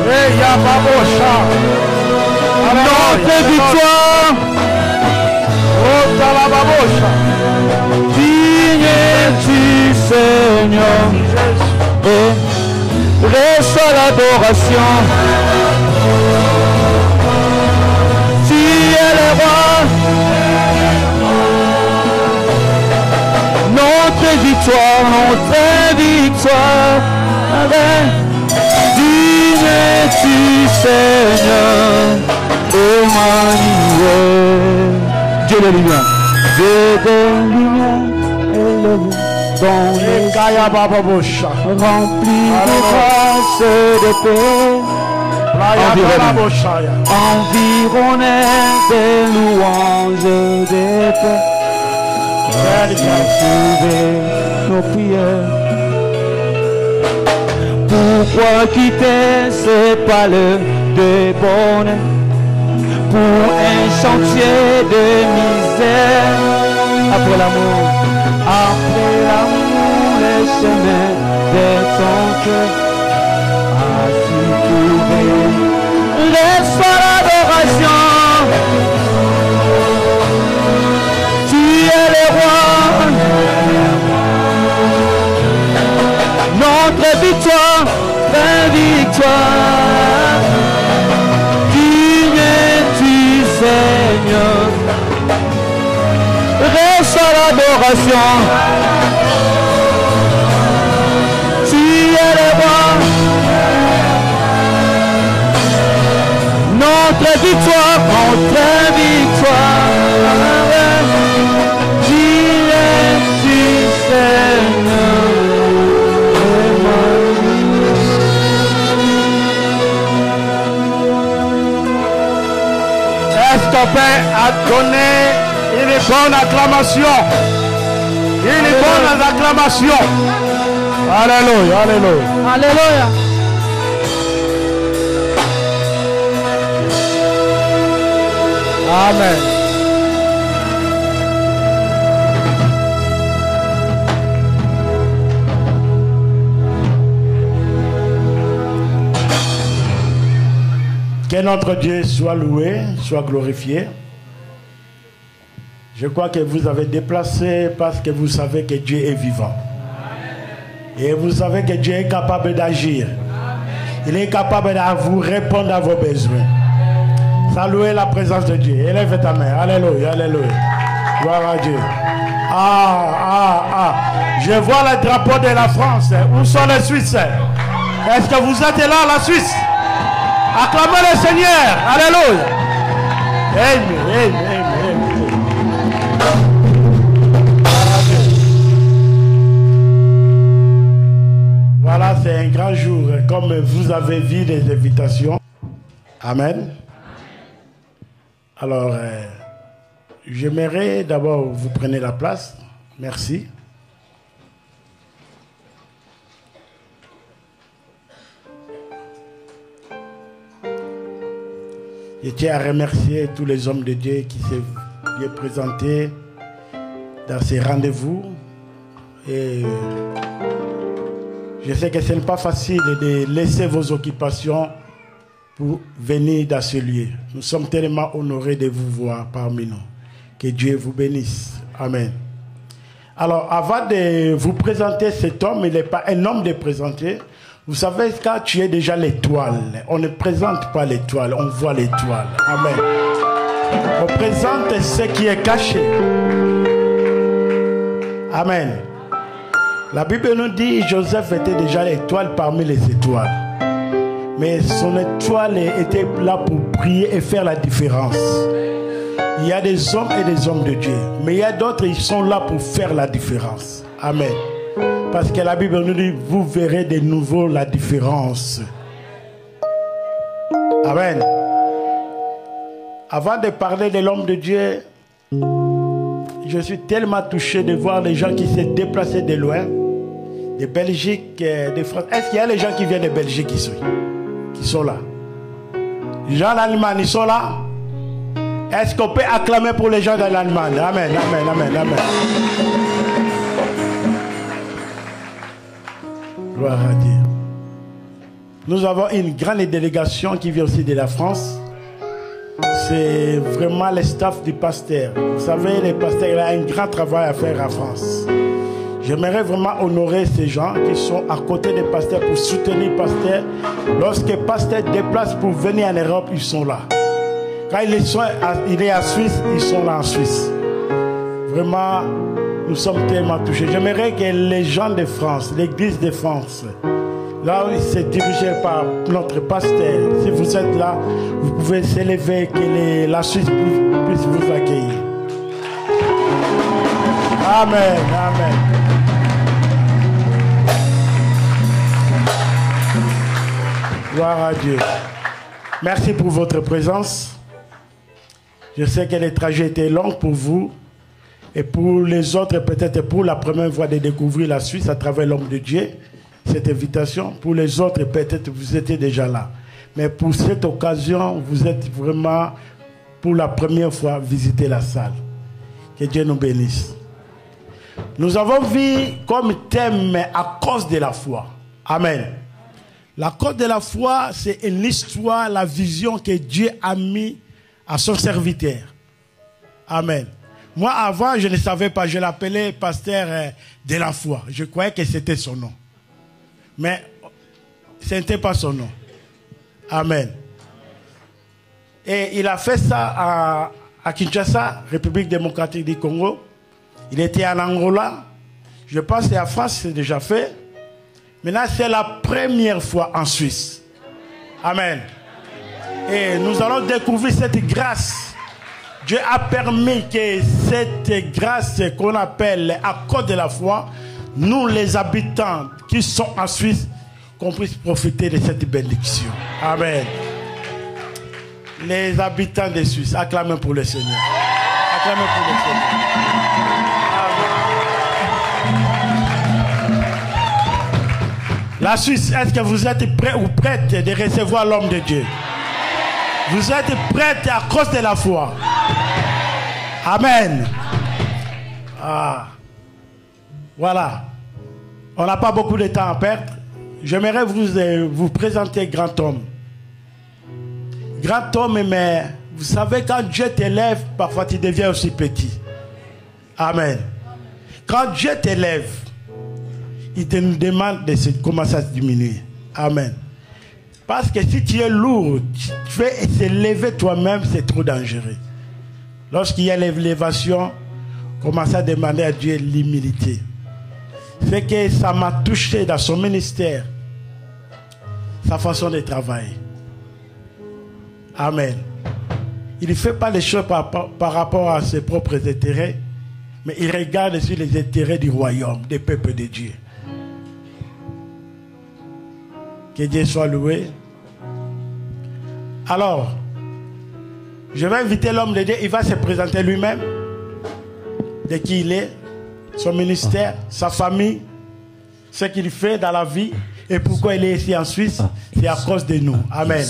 Et Yababosha. Notre victoire. Oh, Talababosha. Digne es-tu, Seigneur. Et reçois l'adoration. Tu es le roi. Notre victoire. Digne es-tu, Seigneur. Emmanuel. Dieu de lumière. Dieu de lumière. Dans les remplis de grâce de paix, environné des louanges de paix, sauver nos prières. Pourquoi quitter ces palais de bonheur pour un chantier de misère? Après l'amour, les chemins de ton cœur à s'y trouver. Reçois l'adoration. Tu es le roi. Notre victoire, ta victoire. Digne es-tu, Seigneur. Reçois l'adoration. Tu es le roi. Notre victoire, notre victoire. Digne es-tu, Seigneur. Est-ce qu'on peut donner une bonne acclamation? Une bonne acclamation. Alléluia, alléluia. Alléluia. Amen. Que notre Dieu soit loué, soit glorifié. Je crois que vous avez déplacé parce que vous savez que Dieu est vivant. Et vous savez que Dieu est capable d'agir. Il est capable de vous répondre à vos besoins. Saluez la présence de Dieu. Élève ta main. Alléluia, alléluia. Gloire à Dieu. Je vois le drapeau de la France. Où sont les Suisses? Est-ce que vous êtes là, la Suisse? Acclamez le Seigneur. Alléluia. Amen, amen, amen. Voilà, c'est un grand jour. Comme vous avez vu les invitations. Amen. Alors, j'aimerais d'abord vous prenez la place. Merci. Je tiens à remercier tous les hommes de Dieu qui se sont présentés dans ces rendez-vous. Et je sais que ce n'est pas facile de laisser vos occupations pour venir dans ce lieu. Nous sommes tellement honorés de vous voir parmi nous. Que Dieu vous bénisse. Amen. Alors, avant de vous présenter cet homme, il n'est pas un homme de présenter. Vous savez, quand tu es déjà l'étoile, on ne présente pas l'étoile, on voit l'étoile. Amen. On présente ce qui est caché. Amen. La Bible nous dit, Joseph était déjà l'étoile parmi les étoiles. Mais son étoile était là pour briller et faire la différence. Il y a des hommes et des hommes de Dieu. Mais il y a d'autres, ils sont là pour faire la différence. Amen. Parce que la Bible nous dit, vous verrez de nouveau la différence. Amen. Avant de parler de l'homme de Dieu, je suis tellement touché de voir les gens qui se déplacent de loin, de Belgique, de France. Est-ce qu'il y a les gens qui viennent de Belgique ici, qui sont là? Les gens d'Allemagne, ils sont là? Est-ce qu'on peut acclamer pour les gens de l'Allemagne? Amen, amen, amen, amen. Gloire à Dieu. Nous avons une grande délégation qui vient aussi de la France. C'est vraiment le staff du pasteur. Vous savez, le pasteur il a un grand travail à faire en France. J'aimerais vraiment honorer ces gens qui sont à côté des pasteurs pour soutenir le pasteur. Lorsque le pasteur déplace pour venir en Europe, ils sont là. Quand il est à Suisse, ils sont là en Suisse. Vraiment, nous sommes tellement touchés. J'aimerais que les gens de France, l'église de France, là où c'est dirigé par notre pasteur, si vous êtes là, vous pouvez s'élever, que la Suisse puisse vous accueillir. Amen, amen. Gloire à Dieu. Merci pour votre présence. Je sais que le trajet était long pour vous. Et pour les autres, peut-être pour la première fois de découvrir la Suisse à travers l'homme de Dieu, cette invitation. Pour les autres, peut-être vous étiez déjà là. Mais pour cette occasion, vous êtes vraiment, pour la première fois, visiter la salle. Que Dieu nous bénisse. Nous avons vu comme thème à cause de la foi. Amen. La cause de la foi, c'est une histoire, la vision que Dieu a mis à son serviteur. Amen. Moi, avant, je ne savais pas. Je l'appelais pasteur de la foi. Je croyais que c'était son nom. Mais ce n'était pas son nom. Amen. Et il a fait ça à Kinshasa, République démocratique du Congo. Il était en Angola. Je pense que la France c'est déjà fait. Maintenant, c'est la première fois en Suisse. Amen. Et nous allons découvrir cette grâce. Dieu a permis que cette grâce qu'on appelle à cause de la foi, nous les habitants qui sont en Suisse, qu'on puisse profiter de cette bénédiction. Amen. Les habitants de Suisse, acclamez pour le Seigneur. Acclamez pour le Seigneur. La Suisse, est-ce que vous êtes prêts ou prêtes de recevoir l'homme de Dieu? Vous êtes prêtes à cause de la foi? Amen. Ah. Voilà. On n'a pas beaucoup de temps à perdre. J'aimerais vous présenter grand homme. Grand homme, mais vous savez, quand Dieu t'élève, parfois tu deviens aussi petit. Amen. Quand Dieu t'élève, il te nous demande de commencer à diminuer. Amen. Parce que si tu es lourd, tu fais s'élever toi-même, c'est trop dangereux. Lorsqu'il y a l'élévation, commence à demander à Dieu l'humilité. C'est que ça m'a touché dans son ministère, sa façon de travailler. Amen. Il ne fait pas les choses par rapport à ses propres intérêts, mais il regarde sur les intérêts du royaume, des peuples de Dieu. Que Dieu soit loué. Alors, je vais inviter l'homme de Dieu. Il va se présenter lui-même, de qui il est. son ministère, sa famille, ce qu'il fait dans la vie et pourquoi il est ici en Suisse, c'est à cause de nous. Amen.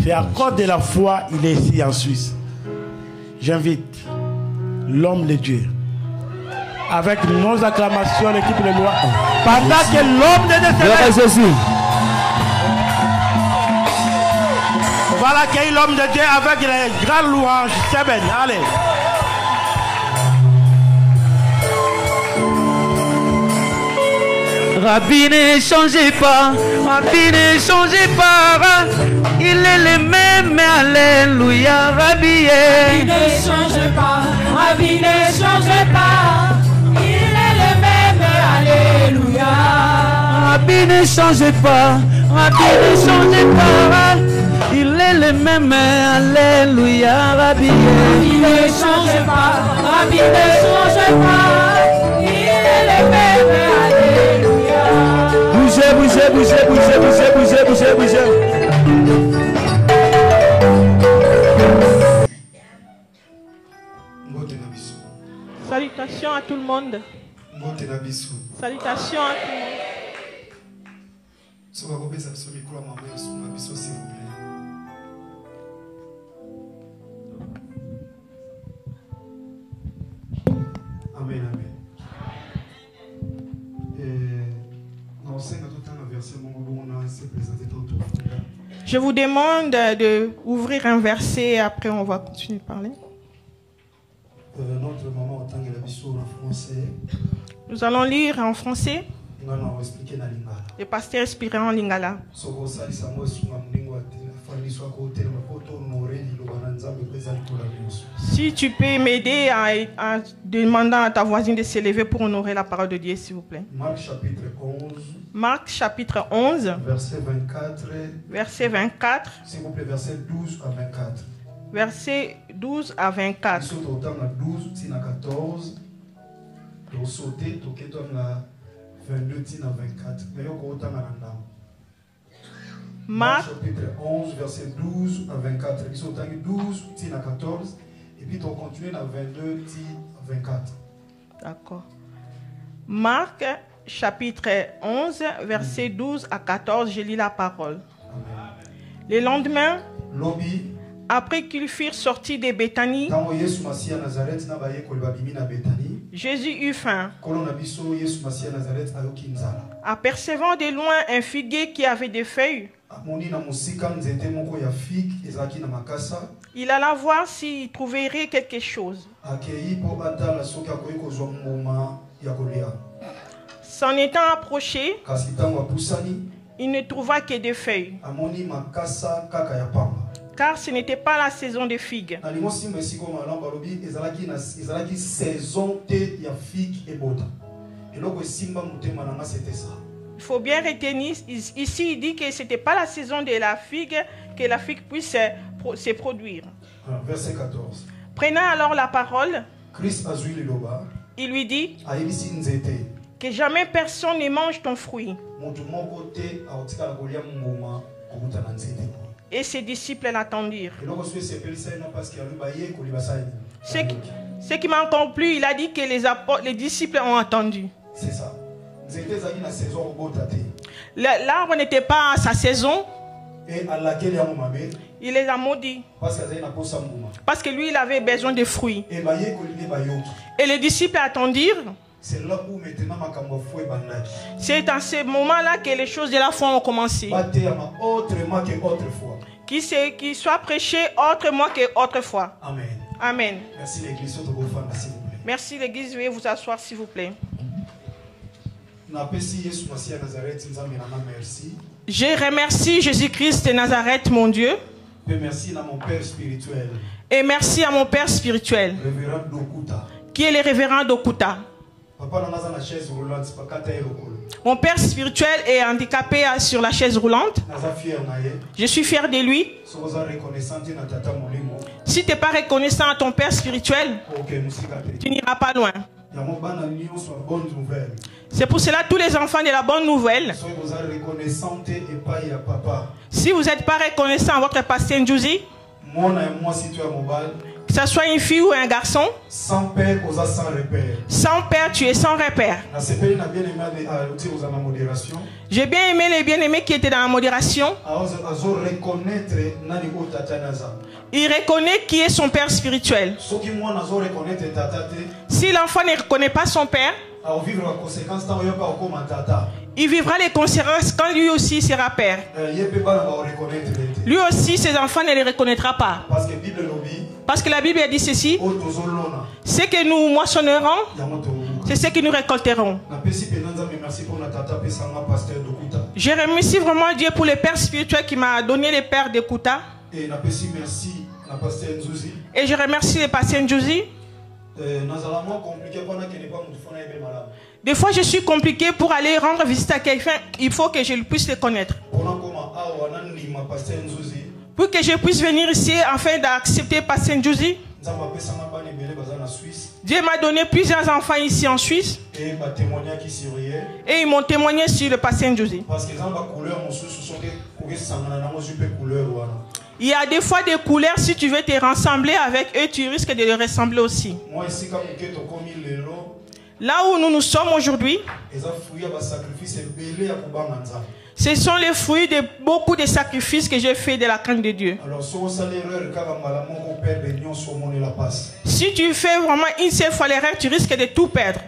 C'est à cause de la foi qu'il est ici en Suisse. J'invite l'homme de Dieu, avec nos acclamations, l'équipe de loi, pendant que l'homme de Dieu on va l'accueillir l'homme de Dieu avec les grandes louanges. C'est bien, allez. Rabbi ne changez pas, Rabbi ne changez pas, il est le même, alléluia, Rabbi. Rabbi ne change pas, Rabbi ne change pas, il est le même, alléluia. Rabbi ne changez pas, Rabbi ne changez pas, il est le même, alléluia, Rabbi. Rabbi ne change pas, Rabbi ne change pas, il est le même, alléluia. Bougez, bougez, bougez, bougez, bougez, bougez, bougez, bougez. Salutations à tout le monde. Salutations à tout le monde. Amen, amen. Je vous demande d'ouvrir un verset et après on va continuer de parler. Notre maman entend la biso en français. Nous allons lire en français. Le pasteur expliquera en lingala. Si tu peux m'aider en demandant à ta voisine de s'élever pour honorer la parole de Dieu, s'il vous plaît. Marc chapitre 11. Verset 24. Verset 24. S'il vous plaît, verset 12 à 24. Verset 12 à 24. Marc chapitre 11, verset 12 à 24. 12 à 14. Et puis on continue dans 22 à 24. D'accord. Marc chapitre 11, verset 12 à 14. Je lis la parole. Le lendemain, après qu'ils furent sortis de Béthanie, Jésus eut faim. Apercevant de loin un figuier qui avait des feuilles, il alla voir s'il trouverait quelque chose. S'en étant approché, il ne trouva que des feuilles, car ce n'était pas la saison des figues. Il faut bien retenir, ici il dit que ce n'était pas la saison de la figue, que la figue puisse se produire. Verset 14. Prenant alors la parole, Christ il lui dit que jamais personne ne mange ton fruit. Et ses disciples l'attendirent. Ce qui m'a encore plu, il a dit que les disciples ont attendu. C'est ça. L'arbre n'était pas à sa saison. Et à laquelle il les a maudits. Parce que lui, il avait besoin de fruits. Et les disciples attendirent. C'est là où maintenant c'est dans ce moment-là que les choses de la foi ont commencé. Autrement que autrefois. Qui soit prêché autrement que autrefois. Amen. Amen. Merci l'église, s'il vous plaît. Merci l'église, veuillez vous asseoir s'il vous plaît. Je remercie Jésus-Christ de Nazareth, mon Dieu. Et merci à mon Père spirituel. Et merci à mon Père spirituel. Révérend Dokuta. Qui est le révérend Dokuta. Mon père spirituel est handicapé sur la chaise roulante. Je suis fier de lui. Si tu n'es pas reconnaissant à ton père spirituel, tu n'iras pas loin. C'est pour cela tous les enfants de la bonne nouvelle, si vous n'êtes pas reconnaissant à votre pasteur Njouzi, ça soit une fille ou un garçon. Sans père, aux sans repère. Sans père, tu es sans repère. J'ai bien aimé les bien-aimés qui étaient dans la modération. Il reconnaît qui est son père spirituel. Si l'enfant ne reconnaît pas son père, il vivra les conséquences quand lui aussi sera père. Lui aussi, ses enfants ne les reconnaîtra pas. Parce que la Bible a dit ceci: ce que nous moissonnerons, c'est ce que nous récolterons. Je remercie vraiment Dieu pour le père spirituel qui m'a donné le père de Kouta. Et je remercie le pasteur Nzuzi. Des fois, je suis compliqué pour aller rendre visite à quelqu'un. Il faut que je puisse le connaître. Pour que je puisse venir ici afin d'accepter pasteur Nzuzi. Dieu m'a donné plusieurs enfants ici en Suisse. Et ils m'ont témoigné sur le pasteur Nzuzi. Il y a des fois des couleurs, si tu veux te rassembler avec eux, tu risques de les ressembler aussi. Là où nous nous sommes aujourd'hui, ce sont les fruits de beaucoup de sacrifices que j'ai fait de la crainte de Dieu. Si tu fais vraiment une seule fois l'erreur, tu risques de tout perdre.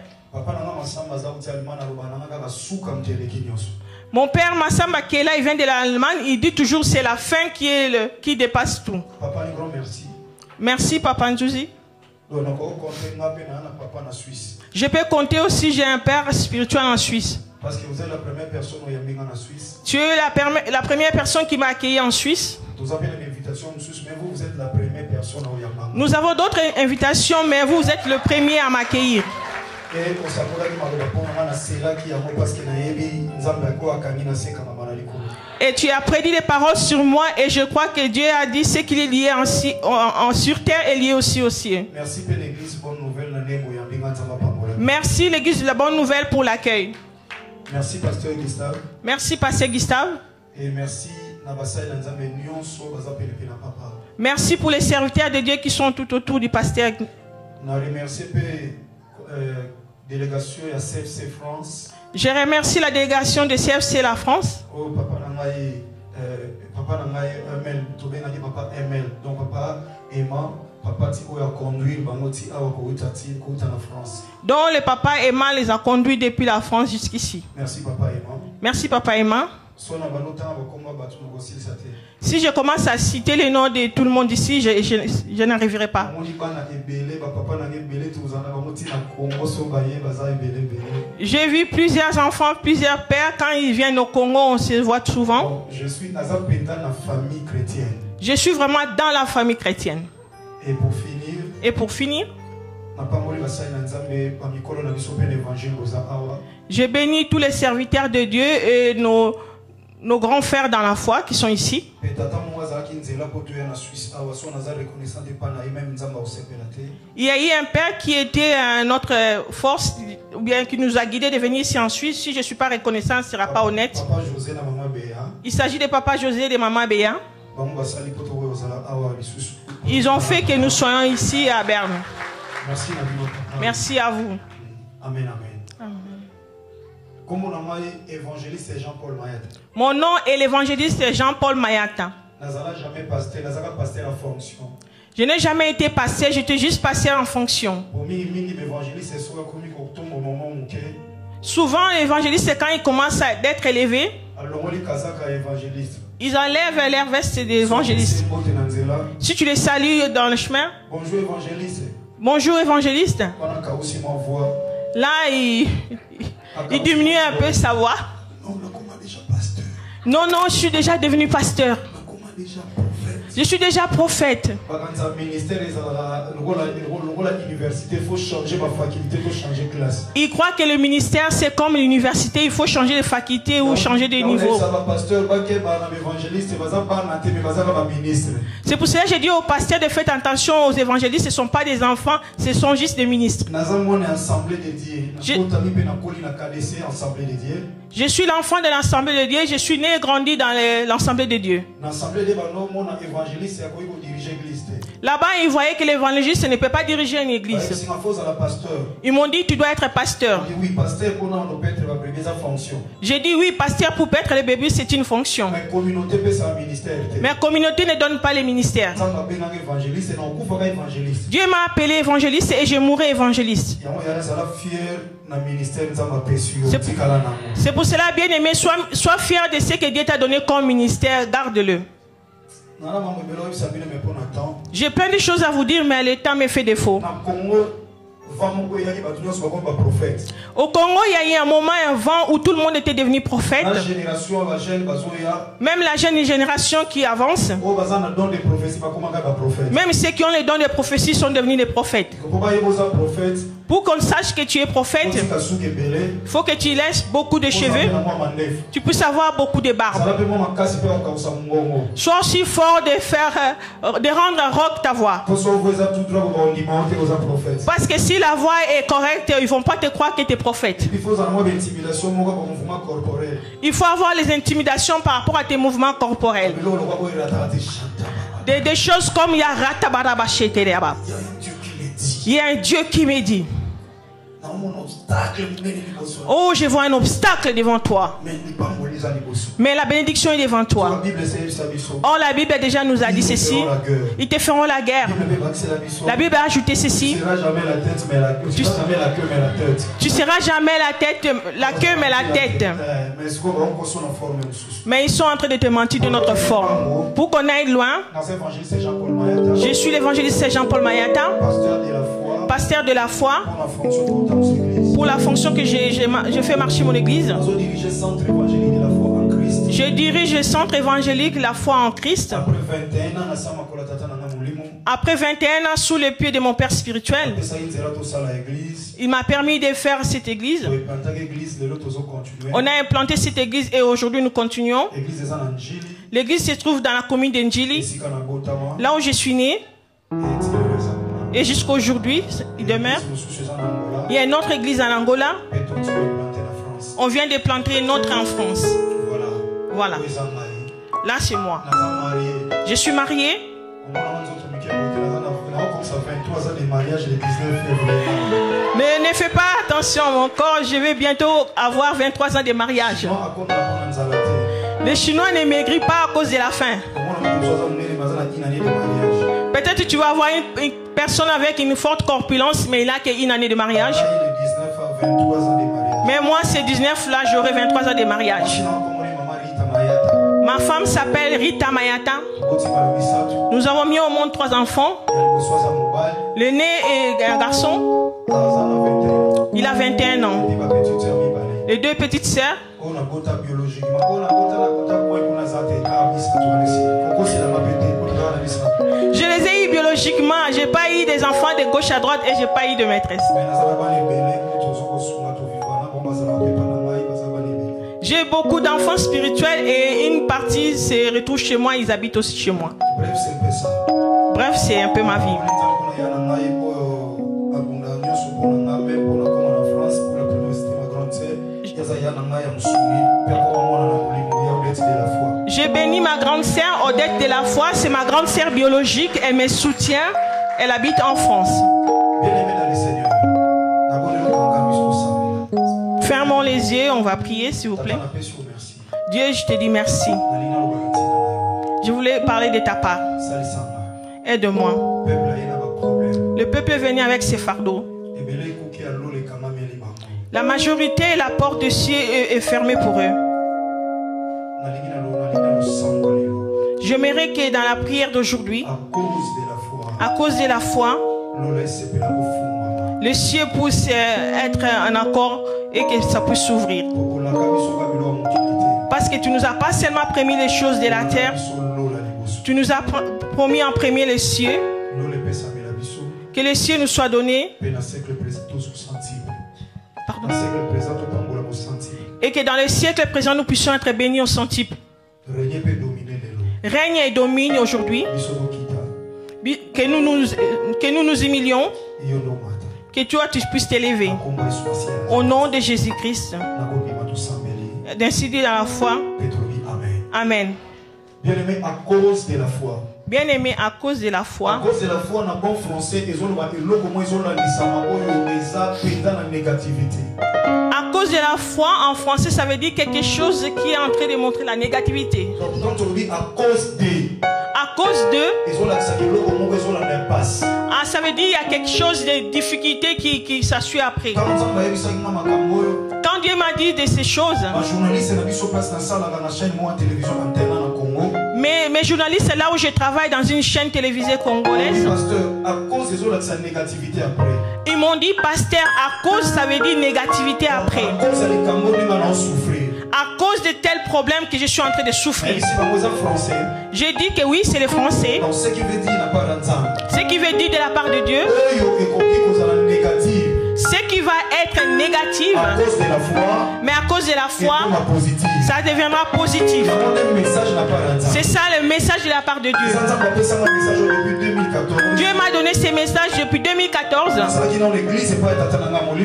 Mon père Massamba Kela, il vient de l'Allemagne, il dit toujours c'est la fin qui dépasse tout. Merci Papa Nzuzi. Je peux compter aussi, j'ai un père spirituel en Suisse. Parce que vous êtes la première personne au Yambinga en Suisse. Tu es la première personne qui m'a accueilli en Suisse. Vous avez une invitation en Suisse, mais vous êtes la première personne au Yambinga. Nous avons d'autres invitations, mais vous êtes le premier à m'accueillir. Et tu as prédit des paroles sur moi et je crois que Dieu a dit ce qu'il est lié sur terre est lié aussi au ciel. Merci pour l'église Bonne Nouvelle. Merci l'église de la Bonne Nouvelle pour l'accueil. Merci pasteur Gustave. Merci pasteur Gustave. Et merci Merci pour les serviteurs de Dieu qui sont tout autour du pasteur. Délégation à CFC France. Je remercie la délégation de CFC la France. Oh, papa Nangaï, papa Emel. Donc papa Emma, papa Tiko a conduit Bangoti à la France. Donc le papa Emma les a conduits depuis la France jusqu'ici. Merci papa Emma. Merci papa Emma. Si je commence à citer les noms de tout le monde ici, je n'arriverai pas. J'ai vu plusieurs enfants, plusieurs pères. Quand ils viennent au Congo, on se voit souvent. Je suis dans la famille chrétienne. Je suis vraiment dans la famille chrétienne. Et pour finir, je bénis tous les serviteurs de Dieu et nos grands frères dans la foi qui sont ici. Il y a eu un père qui était notre force, ou bien qui nous a guidés de venir ici en Suisse. Si je ne suis pas reconnaissant, ce ne sera pas honnête. Il s'agit de papa José et de maman Béa. Ils ont fait que nous soyons ici à Berne. Merci à vous. Amen, amen. Mon nom est l'évangéliste Jean-Paul Mayata. Je n'ai jamais été pasteur, j'étais juste pasteur en fonction. Souvent, l'évangéliste, c'est quand il commence à être élevé. Ils enlèvent leur veste d'évangéliste. Si tu les salues dans le chemin. Bonjour évangéliste. Bonjour évangéliste. Là, il diminue un peu sa voix. Non, non, je suis déjà devenu pasteur. Je suis déjà prophète. Il croit que le ministère c'est comme l'université, il faut changer de faculté ou changer de niveau. C'est pour cela que j'ai dit aux pasteurs de faire attention aux évangélistes, ce ne sont pas des enfants, ce sont juste des ministres. Je suis l'enfant de l'Assemblée de Dieu, je suis né et grandi dans l'Assemblée de Dieu. Là-bas, ils voyaient que l'évangéliste ne peut pas diriger une église. Ils m'ont dit, tu dois être pasteur. J'ai dit, oui, pasteur, pour paître les bébés, c'est une fonction. Mais la communauté ne donne pas les ministères. Dieu m'a appelé évangéliste et je mourrai évangéliste. C'est pour cela, bien aimé, sois fier de ce que Dieu t'a donné comme ministère, garde-le. J'ai plein de choses à vous dire, mais le temps me fait défaut. Au Congo, il y a eu un moment, un vent où tout le monde était devenu prophète. Même la jeune génération qui avance. Même ceux qui ont les dons de prophétie sont devenus des prophètes. Pour qu'on sache que tu es prophète, il faut que tu laisses beaucoup de cheveux. Tu peux avoir beaucoup de barbe. Sois aussi fort de rendre rock ta voix. Parce que si la voix est correcte, ils ne vont pas te croire que tu es prophète. Il faut avoir les intimidations par rapport à tes mouvements corporels. Des choses comme il y a un Dieu qui me dit. Oh, je vois un obstacle devant toi. Mais la bénédiction est devant toi. Oh, la Bible déjà nous a dit ceci. Ils te feront la guerre. La Bible a ajouté ceci. Tu seras jamais la tête, la queue, mais la tête. Mais ils sont en train de te mentir de notre forme. Pour qu'on aille loin, je suis l'évangéliste Jean-Paul Mayata, pasteur de la foi. Pour la fonction que je fais marcher mon église. Je dirige le centre évangélique La Foi en Christ. Après 21 ans sous le pied de mon père spirituel, il m'a permis de faire cette église. On a implanté cette église et aujourd'hui nous continuons. L'église se trouve dans la commune d'Ndjili, là où je suis né. Et jusqu'à aujourd'hui, il demeure. Il y a une autre église en Angola. On vient de planter une autre en France. Voilà. Là, c'est moi. Je suis marié. Mais ne fais pas attention, mon corps. Je vais bientôt avoir 23 ans de mariage. Les Chinois ne maigrissent pas à cause de la faim. Peut-être tu vas avoir une personne avec une forte corpulence, mais il n'a qu'une année de mariage. Mais moi, c'est 19, là, j'aurai 23 ans de mariage. Ma femme s'appelle Rita Mayata. Nous avons mis au monde 3 enfants. L'aîné est un garçon. Il a 21 ans. Les 2 petites sœurs. Je les ai eu biologiquement. Je n'ai pas eu des enfants de gauche à droite et je n'ai pas eu de maîtresse. J'ai beaucoup d'enfants spirituels et une partie se retrouve chez moi, ils habitent aussi chez moi. Bref, c'est un peu ma vie. J'ai béni ma grande sœur Odette de la Foi, c'est ma grande sœur biologique, elle me soutient, elle habite en France. Fermons les yeux, on va prier s'il vous plaît. Dieu, je te dis merci. Je voulais parler de ta part. Aide-moi. Le peuple est venu avec ses fardeaux. La majorité, la porte de cieux est fermée pour eux. J'aimerais que dans la prière d'aujourd'hui, à cause de la foi, les cieux puissent être en accord et que ça puisse s'ouvrir. Parce que tu nous as pas seulement promis les choses de la terre, tu nous as promis en premier les cieux. Que les cieux nous soient donnés. Pardon. Et que dans les siècles présents, nous puissions être bénis au centuple. Règne et domine aujourd'hui. Que nous nous humilions. Que toi, tu puisses t'élever. Au nom de Jésus-Christ. D'insister dans la foi. Amen. Bien-aimé, à cause de la foi. Bien-aimé, à cause de la foi. À cause de la foi, en bon français, ils ont la négativité. À cause de la foi, en français, ça veut dire quelque chose qui est en train de montrer la négativité. Donc, quand on dit à cause de. À cause de. Ah, ça veut dire qu'il y a quelque chose de difficulté qui s'assuit après. Quand Dieu m'a dit de ces choses, mes journalistes, c'est là où je travaille dans une chaîne télévisée congolaise. Ils m'ont dit, pasteur, à cause, ça veut dire négativité après. À cause de tels problèmes que je suis en train de souffrir. J'ai dit que oui, c'est le français. Ce qui veut dire de la part de Dieu. Ce qui va être négatif, mais à cause de la foi, ça deviendra positif. C'est ça le message de la part de Dieu. Dieu m'a donné ces messages depuis 2014.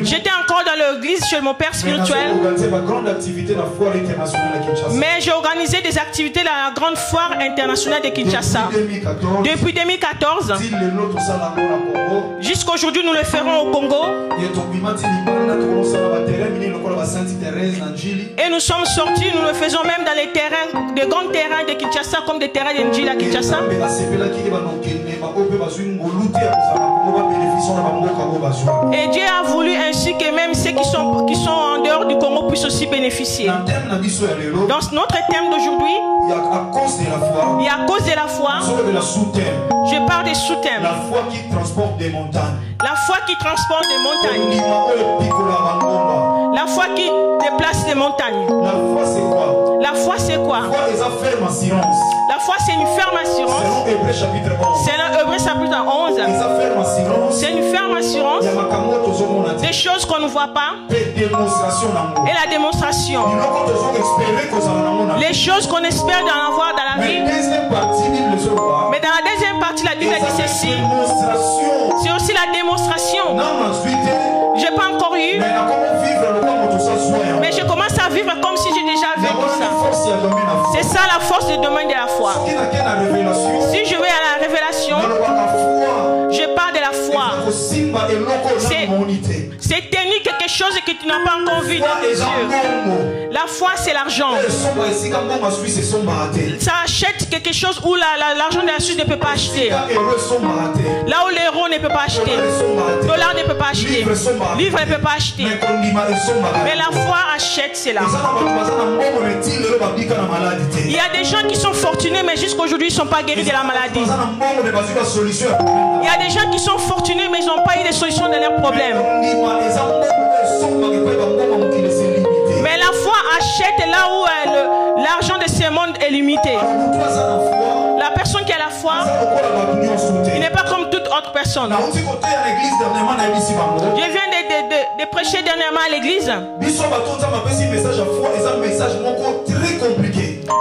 J'étais encore dans l'église chez mon père spirituel. Mais j'ai organisé des activités dans la grande foire internationale de Kinshasa. Depuis 2014. Jusqu'à aujourd'hui, nous le ferons au Congo. Et nous sommes sortis, nous le faisons même dans les terrains, des grands terrains de Kinshasa, comme des terrains d'Njili à Kinshasa. Et Dieu a voulu ainsi que même ceux qui sont en dehors du Congo puissent aussi bénéficier. Dans notre thème d'aujourd'hui, il y a à cause de la foi. Je parle des sous-thèmes. La foi qui transporte des montagnes. La foi qui transporte des montagnes. La foi qui déplace les montagnes. La foi c'est quoi? La foi c'est quoi? La foi c'est une ferme assurance. C'est dans Hébreux chapitre 11. C'est une ferme assurance des choses qu'on ne voit pas. Et la démonstration. Les choses qu'on espère d'en avoir dans la vie. Mais dans la deuxième partie, la Bible dit ceci. C'est aussi la démonstration. Je n'ai pas encore eu. Mais je commence à vivre comme si j'ai déjà vécu ça. C'est ça la force du domaine de la foi. Si je vais à la révélation, je parle de la foi. C'est tenir quelque chose que tu n'as pas encore vu dans tes yeux. La foi, c'est l'argent. Ça achète quelque chose où l'argent de la Suisse ne peut pas acheter. Là où l'euro ne peut pas acheter. Dollar ne peut pas acheter. Livre ne peut pas acheter. Mais la foi achète cela. Il y a des gens qui sont fortunés, mais jusqu'à aujourd'hui, ils ne sont pas guéris de la maladie. Il y a des gens qui sont fortunés, mais ils n'ont pas eu de solution de leurs problèmes. Mais la foi achète là où l'argent de ce monde est limité. La personne qui a la foi, il n'est pas comme toute autre personne. Je viens de prêcher dernièrement à l'église.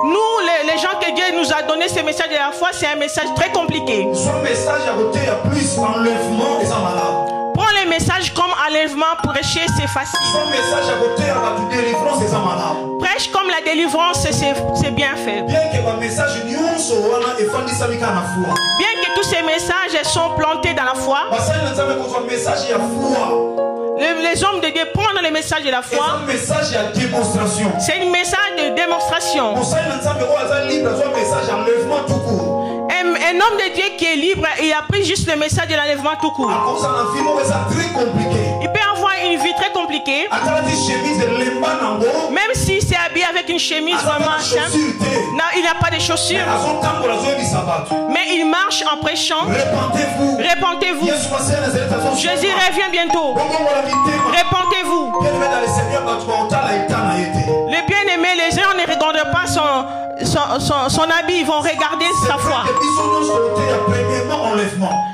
Nous, les gens que Dieu nous a donné ce message de la foi, c'est un message très compliqué. Prends les messages comme enlèvement, prêcher, c'est facile. Prêche comme la délivrance, c'est bien fait. Bien que tous ces messages sont plantés dans la foi, les hommes de Dieu prennent le message de la foi. C'est un message de démonstration. Un homme de Dieu qui est libre, il a pris juste le message de l'enlèvement tout court. Il peut avoir une vie très compliquée. Même s'il s'est habillé avec une chemise vraiment simple. Non, il n'a pas de chaussures. Mais il marche en prêchant. Répentez-vous. Jésus revient bientôt. Répentez-vous. Les bien-aimés, les uns ne regardent pas son habit, ils vont regarder sa foi.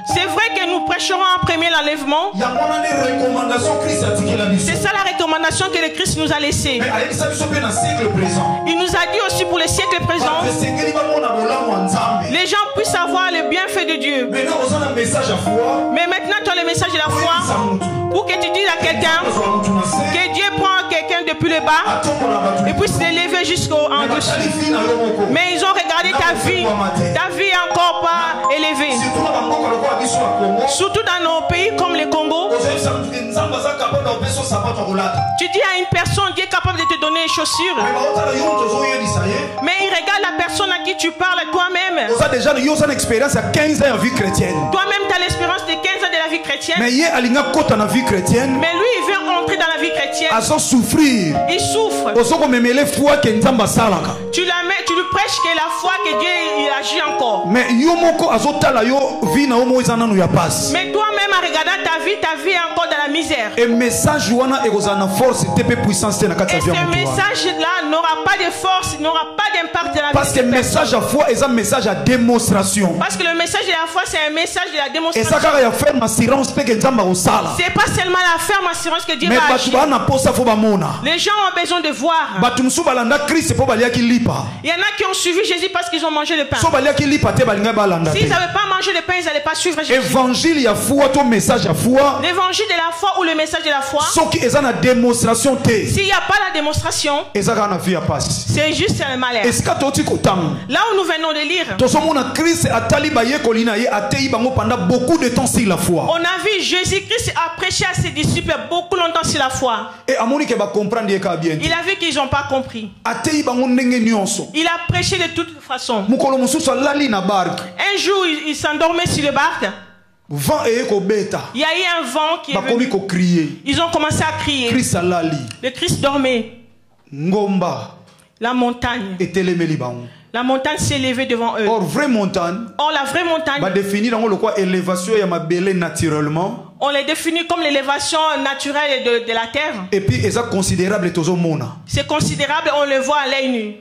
C'est vrai que nous prêcherons en premier l'enlèvement. C'est ça la recommandation que le Christ nous a laissée. Il nous a dit aussi pour les siècles présents, les gens puissent avoir le bienfait de Dieu. Mais maintenant tu as le message de la foi pour que tu dises à quelqu'un que Dieu prend quelqu'un depuis le bas et puisse l'élever jusqu'en dessus. Mais ils ont regardé ta vie est encore pas élevée. Surtout dans nos pays comme le Congo. Tu dis à une personne, Dieu est capable de te donner une chaussure. Mais il regarde la personne à qui tu parles toi-même. Déjà une expérience à 15 ans en vie chrétienne. Toi-même tu as l'expérience de 15 ans de la vie chrétienne. Mais chrétienne. Mais lui il veut entrer dans la vie chrétienne. Souffrir. Il souffre. Tu lui prêches que la foi que Dieu il agit encore. Mais toi-même en regardant ta vie est encore dans la misère. Et message et ce message-là n'aura pas de force, n'aura pas d'impact dans la vie. Parce que le message à foi est un message à démonstration. Parce que le message de la foi c'est un message de la démonstration. C'est pas seulement la ferme assurance que Dieu va agir. Les gens ont besoin de voir. Il y en a qui ont suivi Jésus parce qu'ils ont mangé le pain. S'ils n'avaient pas mangé le pain, ils n'allaient pas suivre Jésus. L'évangile de la foi ou le message de la foi. S'il n'y a pas la démonstration, c'est juste un malheur. Là où nous venons de lire, on a vu Jésus-Christ a prêché à ses disciples beaucoup longtemps sur la foi. Il a vu qu'ils n'ont pas compris. Il a prêché de toute façon. Un jour, il s'endormait sur le barque. Il y a eu un vent qui est venu. Ils ont commencé à crier. Le Christ dormait. La montagne. La montagne s'est élevée devant eux. Or, la vraie montagne, on les définit comme l'élévation naturelle de la terre. Et puis, c'est considérable. C'est considérable, on le voit à l'œil nu.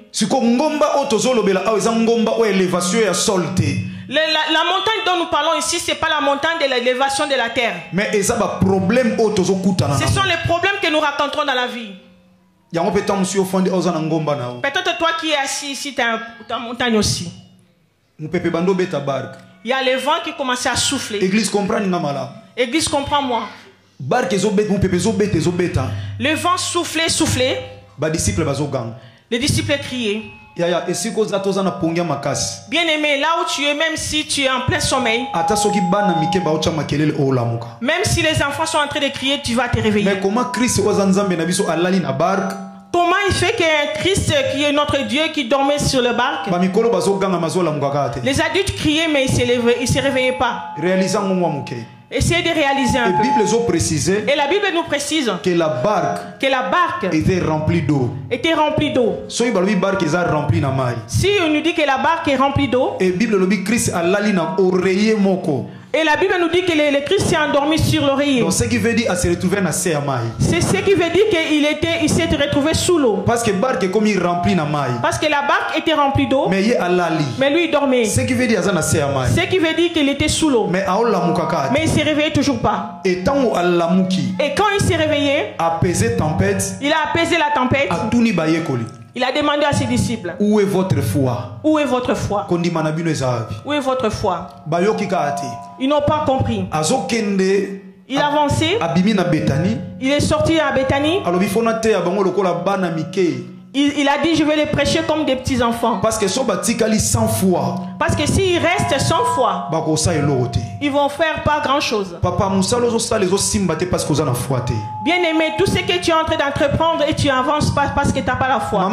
La montagne dont nous parlons ici, ce n'est pas la montagne de l'élévation de la terre. Mais ce sont les problèmes que nous rencontrons dans la vie. Peut-être toi qui es assis ici, tu as une montagne aussi. Il y a le vent qui commence à souffler. Église, comprends-moi. Le vent soufflait. Les disciples criaient. Bien aimé, là où tu es, même si tu es en plein sommeil, même si les enfants sont en train de crier, tu vas te réveiller. Mais comment il fait qu'un Christ qui est notre Dieu qui dormait sur le barque, les adultes criaient mais ils ne se réveillaient pas. Essayez de réaliser un peu. Et la Bible nous précise que la barque était remplie d'eau. Si on nous dit que la barque est remplie d'eau, et la Bible nous dit que le Christ s'est endormi sur l'oreiller. C'est ce qui veut dire qu'il s'est retrouvé sous l'eau. Parce que la barque était remplie d'eau. Mais lui il dormait. Ce qui veut dire qu'il était sous l'eau. Mais il ne s'est réveillé toujours pas. Et quand il s'est réveillé, il a apaisé la tempête. Il a demandé à ses disciples, où est votre foi? Où est votre foi? Où est votre foi? Ils n'ont pas compris. Il a avancé. Il est sorti à Béthanie. Il a dit, je vais les prêcher comme des petits enfants. Parce que s'ils restent sans foi, ils vont faire pas grand chose. Bien aimé, tout ce que tu es en train d'entreprendre et tu avances pas parce que tu n'as pas la foi.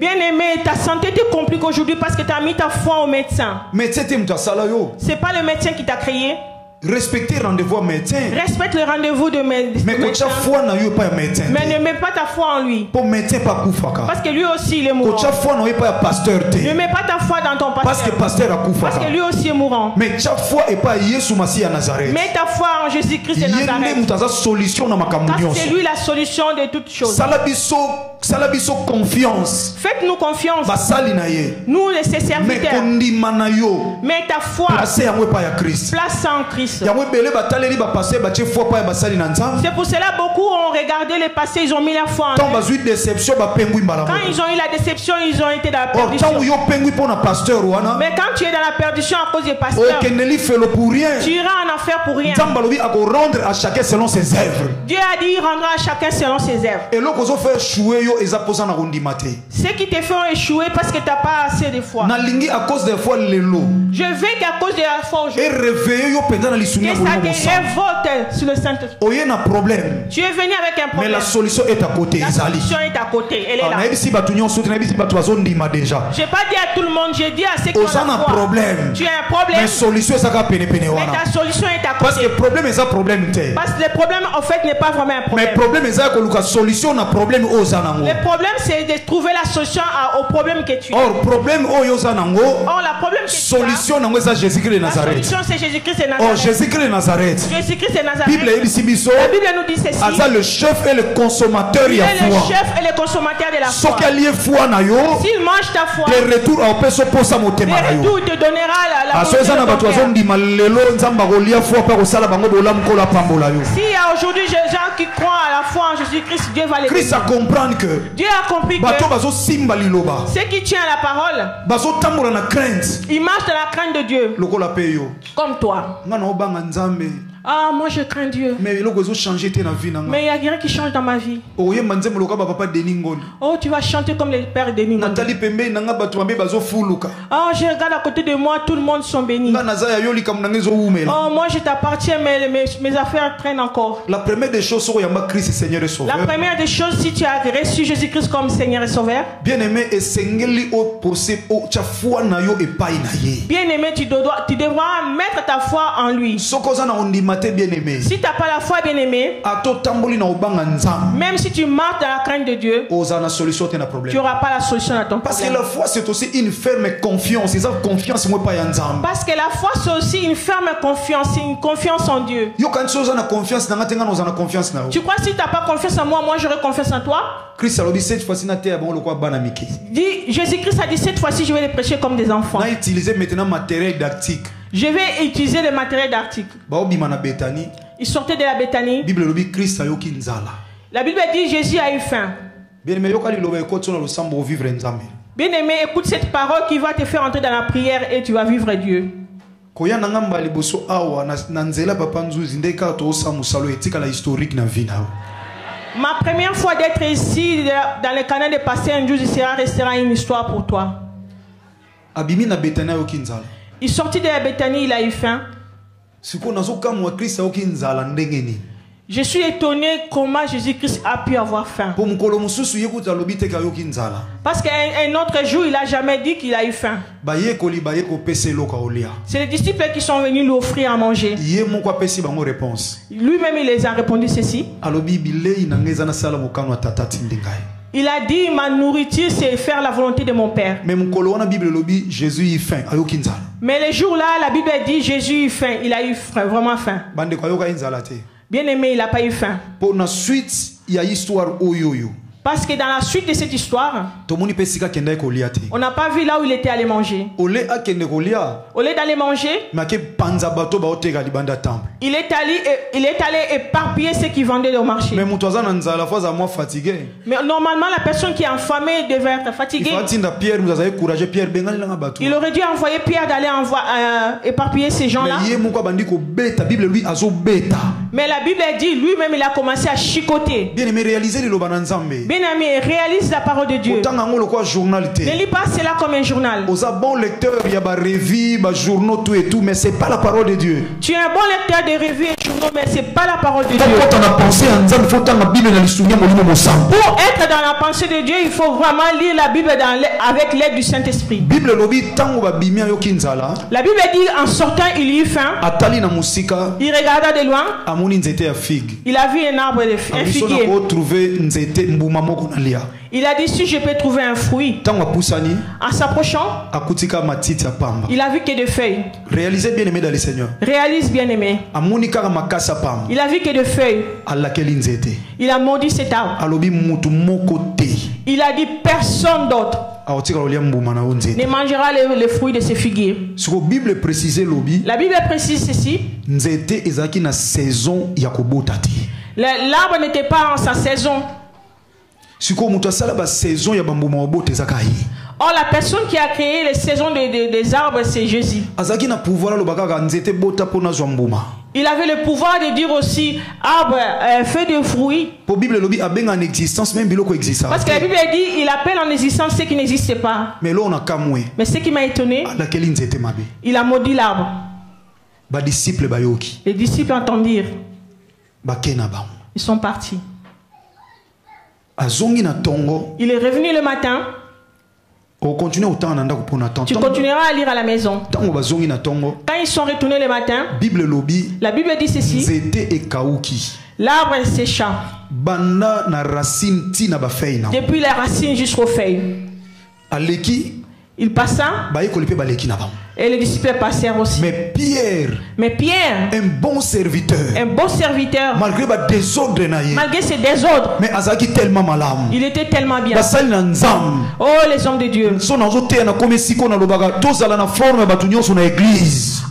Bien aimé, ta santé te complique aujourd'hui parce que tu as mis ta foi au médecin. C'est pas le médecin qui t'a créé. Respectez le rendez-vous au médecin. Respecte le rendez-vous de médecin. Mais ne mets pas ta foi en lui. Parce que lui aussi il est mourant. Ne mets pas ta foi dans ton pasteur. Parce que lui aussi est mourant. Mais ta foi est pas Jésus Messie à Nazareth. Mets ta foi en Jésus-Christ de Nazareth. Parce que c'est lui la solution de toutes choses. Salabiso confiance. Faites-nous confiance. Basali na ye. Nous, ses serviteurs. Mais ta foi. Placez en ya Christ. Place en Christ. Ya bele bataleli ba passer ba che foi pa basali na nzambe. C'est pour cela beaucoup ont regardé les passés, ils ont mis la foi en Tant bazu déception ba pengui mbala. Quand ils ont eu la déception, ils ont été dans la perdition. Tant yo pengui pour na pasteur wana. Mais quand tu es dans la perdition à cause des pasteurs, tu iras en enfer pour rien. Rendre à chacun selon ses œuvres. Dieu a dit il rendra à chacun selon ses œuvres. Et l'autre chose fait échouer yo ezaposa na rondimate. Ceux qui te font échouer parce que tu n'as pas assez de foi. Na lingi à cause des fois lelo. Je veux qu'à cause de la foi et réveiller yo pendant les soumis. Que ça te révolte sur le Saint-Esprit. Oye na problème. Tu es venu avec un problème. Mais la solution est à côté. La solution est à côté. Elle est là. Na ibisi batunyo soute na ibisi batuazo ndima déjà. J'ai pas dit à tout le monde, j'ai dit à ceux qui ont la foi. Problème. Tu as un problème. Mais solution ça ka pene pene wana. Mais ta solution est à côté. Parce que le problème est un problème té. Parce que le problème en fait n'est pas vraiment un problème. Mais le problème est que la solution na problème ozanango. Le problème c'est de trouver la solution au problème que tu as. Or problème ozanango. Or la problème que solution nango c'est Jésus-Christ de Nazareth. La solution c'est Jésus-Christ de Nazareth. Oh Jésus-Christ de Nazareth. Jésus-Christ de Nazareth. Bible ebiso. La Bible nous dit ceci. Asa le chef et le consommateur ya foi. Il est le chef et le consommateur de la foi. Soki alié foi na yo. S'il mange ta foi. Le retour au peso posa motema na yo. Le retour te donnera la si aujourd'hui des gens qui croient à la foi en Jésus-Christ, Dieu va les bénir. Christ a compris que Dieu a compris que ceux qui tiennent la parole, ils marchent dans la crainte de Dieu comme toi. Ah, moi je crains Dieu. Mais il n'y a rien qui change dans ma vie. Oh, tu vas chanter comme les pères de Ningon. Oh, je regarde à côté de moi, tout le monde sont bénis. Oh, moi je t'appartiens, mais mes affaires traînent encore. La première des choses, si tu as reçu Jésus-Christ comme Seigneur et Sauveur, bien-aimé, tu devras mettre ta foi en lui. Bien-aimé. Si tu n'as pas la foi, bien-aimé, même si tu marches dans la crainte de Dieu, tu n'auras pas la solution à ton problème. Parce que la foi, c'est aussi une ferme confiance. Parce que la foi, c'est aussi une ferme confiance. C'est une confiance en Dieu. Tu crois que si tu n'as pas confiance en moi, moi j'aurai confiance en toi? Dis, Jésus-Christ a dit cette fois-ci, je vais les prêcher comme des enfants. Je vais utiliser le matériel d'article. Ils sortaient de la Béthanie. La Bible dit Jésus a eu faim. Bien-aimé, écoute cette parole qui va te faire entrer dans la prière et tu vas vivre Dieu. Ma première fois d'être ici dans le canal de passer un jour, restera une histoire pour toi. Il sortit de la Béthanie, il a eu faim. Je suis étonné comment Jésus-Christ a pu avoir faim. Parce qu'un autre jour, il n'a jamais dit qu'il a eu faim. C'est les disciples qui sont venus lui offrir à manger. Lui-même, il les a répondu ceci. Il a dit, ma nourriture, c'est faire la volonté de mon Père. Mais le jour-là, la Bible dit, Jésus eut faim. Il a eu vraiment faim. Bien aimé, il n'a pas eu faim. Parce que dans la suite de cette histoire, on n'a pas vu là où il était allé manger. Au lieu d'aller manger, il est allé éparpiller ceux qui vendaient au marché. Mais normalement, la personne qui est affamée devait être fatiguée. Il aurait dû envoyer Pierre d'aller éparpiller ces gens-là. Mais la Bible dit, lui-même, il a commencé à chicoter. Bien-aimé, réalise la parole de Dieu. Ne lis pas cela comme un journal. Mais c'est pas la parole de Dieu. Tu es un bon lecteur de revues et journaux, mais c'est pas la parole de Dieu. Pour être dans la pensée de Dieu, il faut vraiment lire la Bible avec l'aide du Saint-Esprit. La Bible dit, en sortant, il y eut faim. Il regarda de loin. Il a vu un arbre de figuier. Il a dit, si je peux trouver un fruit. En s'approchant, il a vu que des feuilles. Réalisez bien aimé dans le Seigneur. Réalise bien aimé. Il a vu que des feuilles. Il a maudit cet arbre. Il a dit personne d'autre ne mangera les fruits de ces figuiers. La Bible précise ceci. L'arbre n'était pas en sa saison. Or, la personne qui a créé les saisons des arbres, c'est Jésus. Il avait le pouvoir de dire aussi, arbre, fait de fruits. Parce que la Bible dit, il appelle en existence ce qui n'existe pas. Mais ce qui m'a étonné, il a maudit l'arbre. Les disciples entendirent. Ils sont partis. Il est revenu le matin. Tu continueras à lire à la maison. Quand ils sont retournés le matin, la Bible dit ceci. L'arbre sécha. Depuis la racine jusqu'aux feuilles. Il passa. Et les disciples passèrent aussi. Mais Pierre, un bon serviteur, malgré ses désordres, il était tellement bien. Oh, les hommes de Dieu.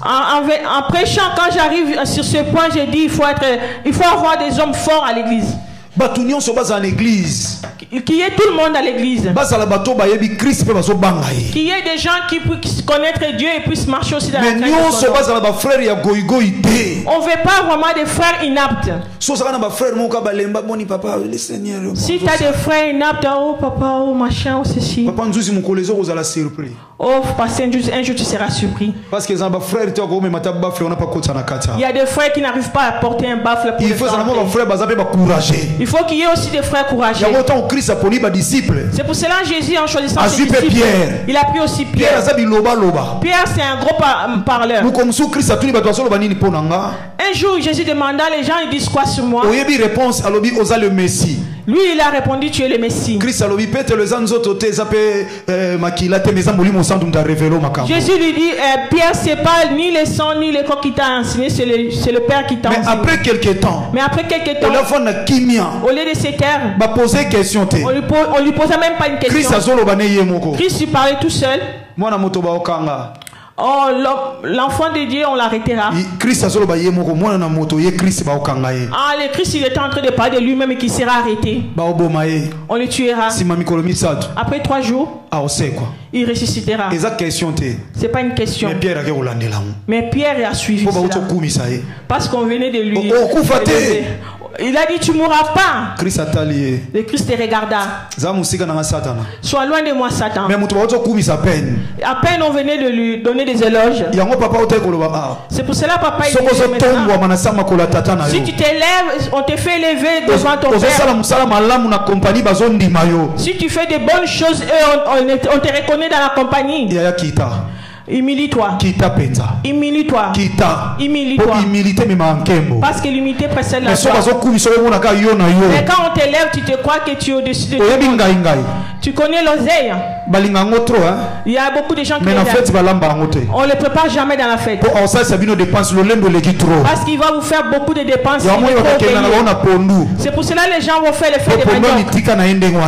En prêchant, quand j'arrive sur ce point, j'ai dit il faut avoir des hommes forts à l'église. Qu'il y ait tout le monde à l'église. Qu'il y ait des gens qui puissent connaître Dieu et puissent marcher aussi dans la crainte. On ne veut pas vraiment des frères inaptes. Si tu as des frères inaptes, oh papa, oh machin, oh ceci. Oh, passer un jour tu seras surpris. Il y a des frères qui n'arrivent pas à porter un baffle pour il faut qu'il y ait aussi des frères courageux. C'est pour cela que Jésus, en choisissant ses disciples, il a pris aussi Pierre. Pierre, c'est un gros parleur. Un jour, Jésus demanda, les gens ils disent quoi sur moi? Lui, il a répondu, tu es le Messie. Jésus lui dit, Pierre, c'est pas ni le sang ni le corps qui t'a enseigné, c'est le Père qui t'a enseigné. Mais après quelques temps, au lieu de se taire, on lui posait même pas une question. Christ lui parlait tout seul. Oh, l'enfant de Dieu, on l'arrêtera. Ah, le Christ, il était en train de parler de lui-même et qu'il sera arrêté. On le tuera. Après 3 jours, il ressuscitera. C'est pas une question. Mais Pierre a suivi cela. Parce qu'on venait de lui. Il a dit, tu ne mourras pas. Le Christ te regarda. Sois loin de moi, Satan. À peine on venait de lui donner des éloges. C'est pour cela, papa, il dit maintenant, si tu t'élèves, on te fait élever devant ton Père. Si tu fais des bonnes choses, on te reconnaît dans la compagnie. Humilie-toi. Humilie-toi. Humilie-toi. Parce que l'humilité précède la foi. Mais quand on t'élève, tu te crois que tu es au-dessus de tout le monde. Tu connais l'oseille. Il y a beaucoup de gens qui on ne le prépare jamais dans la fête. Parce qu'il va vous faire beaucoup de dépenses. C'est pour cela que les gens vont faire les fêtes de manioc.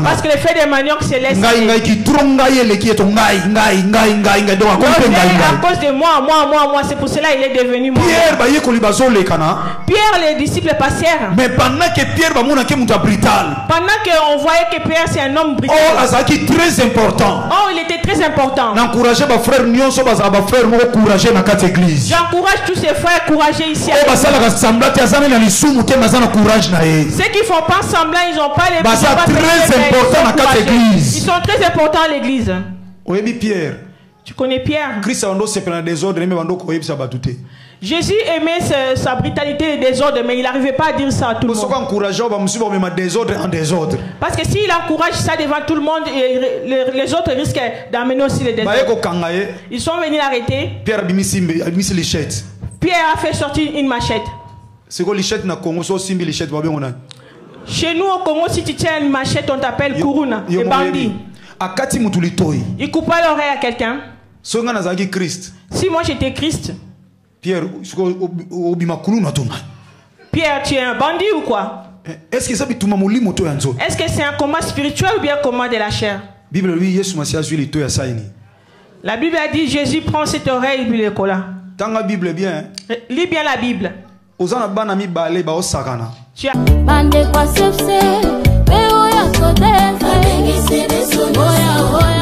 Parce que les fêtes de manioc, c'est laissé. À cause de moi, c'est pour cela qu'il est devenu moi. Pierre, les disciples passèrent. Mais pendant qu'on voyait que Pierre c'est un homme brutal. Très important. Oh, il était très important. J'encourage tous ces frères courageux ici. Ceux qui font pas semblant, ils n'ont pas les. Ils sont très importants à l'église. Tu connais Pierre? Jésus aimait sa brutalité et désordre, mais il n'arrivait pas à dire ça à tout le monde. Parce que s'il encourage ça devant tout le monde, les autres risquent d'amener aussi les désordres. Ils sont venus l'arrêter. Pierre a fait sortir une machette. Chez nous au Congo, si tu tiens une machette, on t'appelle Kuruna, les bandits. Il coupa l'oreille à quelqu'un. Si moi j'étais Christ, Pierre, tu es un bandit ou quoi? Est-ce que ça peut tout mamoli moto yanzo? Est-ce que c'est un combat spirituel ou bien un combat de la chair? Bible lui Yesu Masia zui lito ya saini. La Bible a dit Jésus prend cette oreille et lui le colla. Tanga Bible bien. Lis bien la Bible. Ozana bana mi bale ba osakana. Tu as bande kwa sepse, pe oya kodese, oya oya.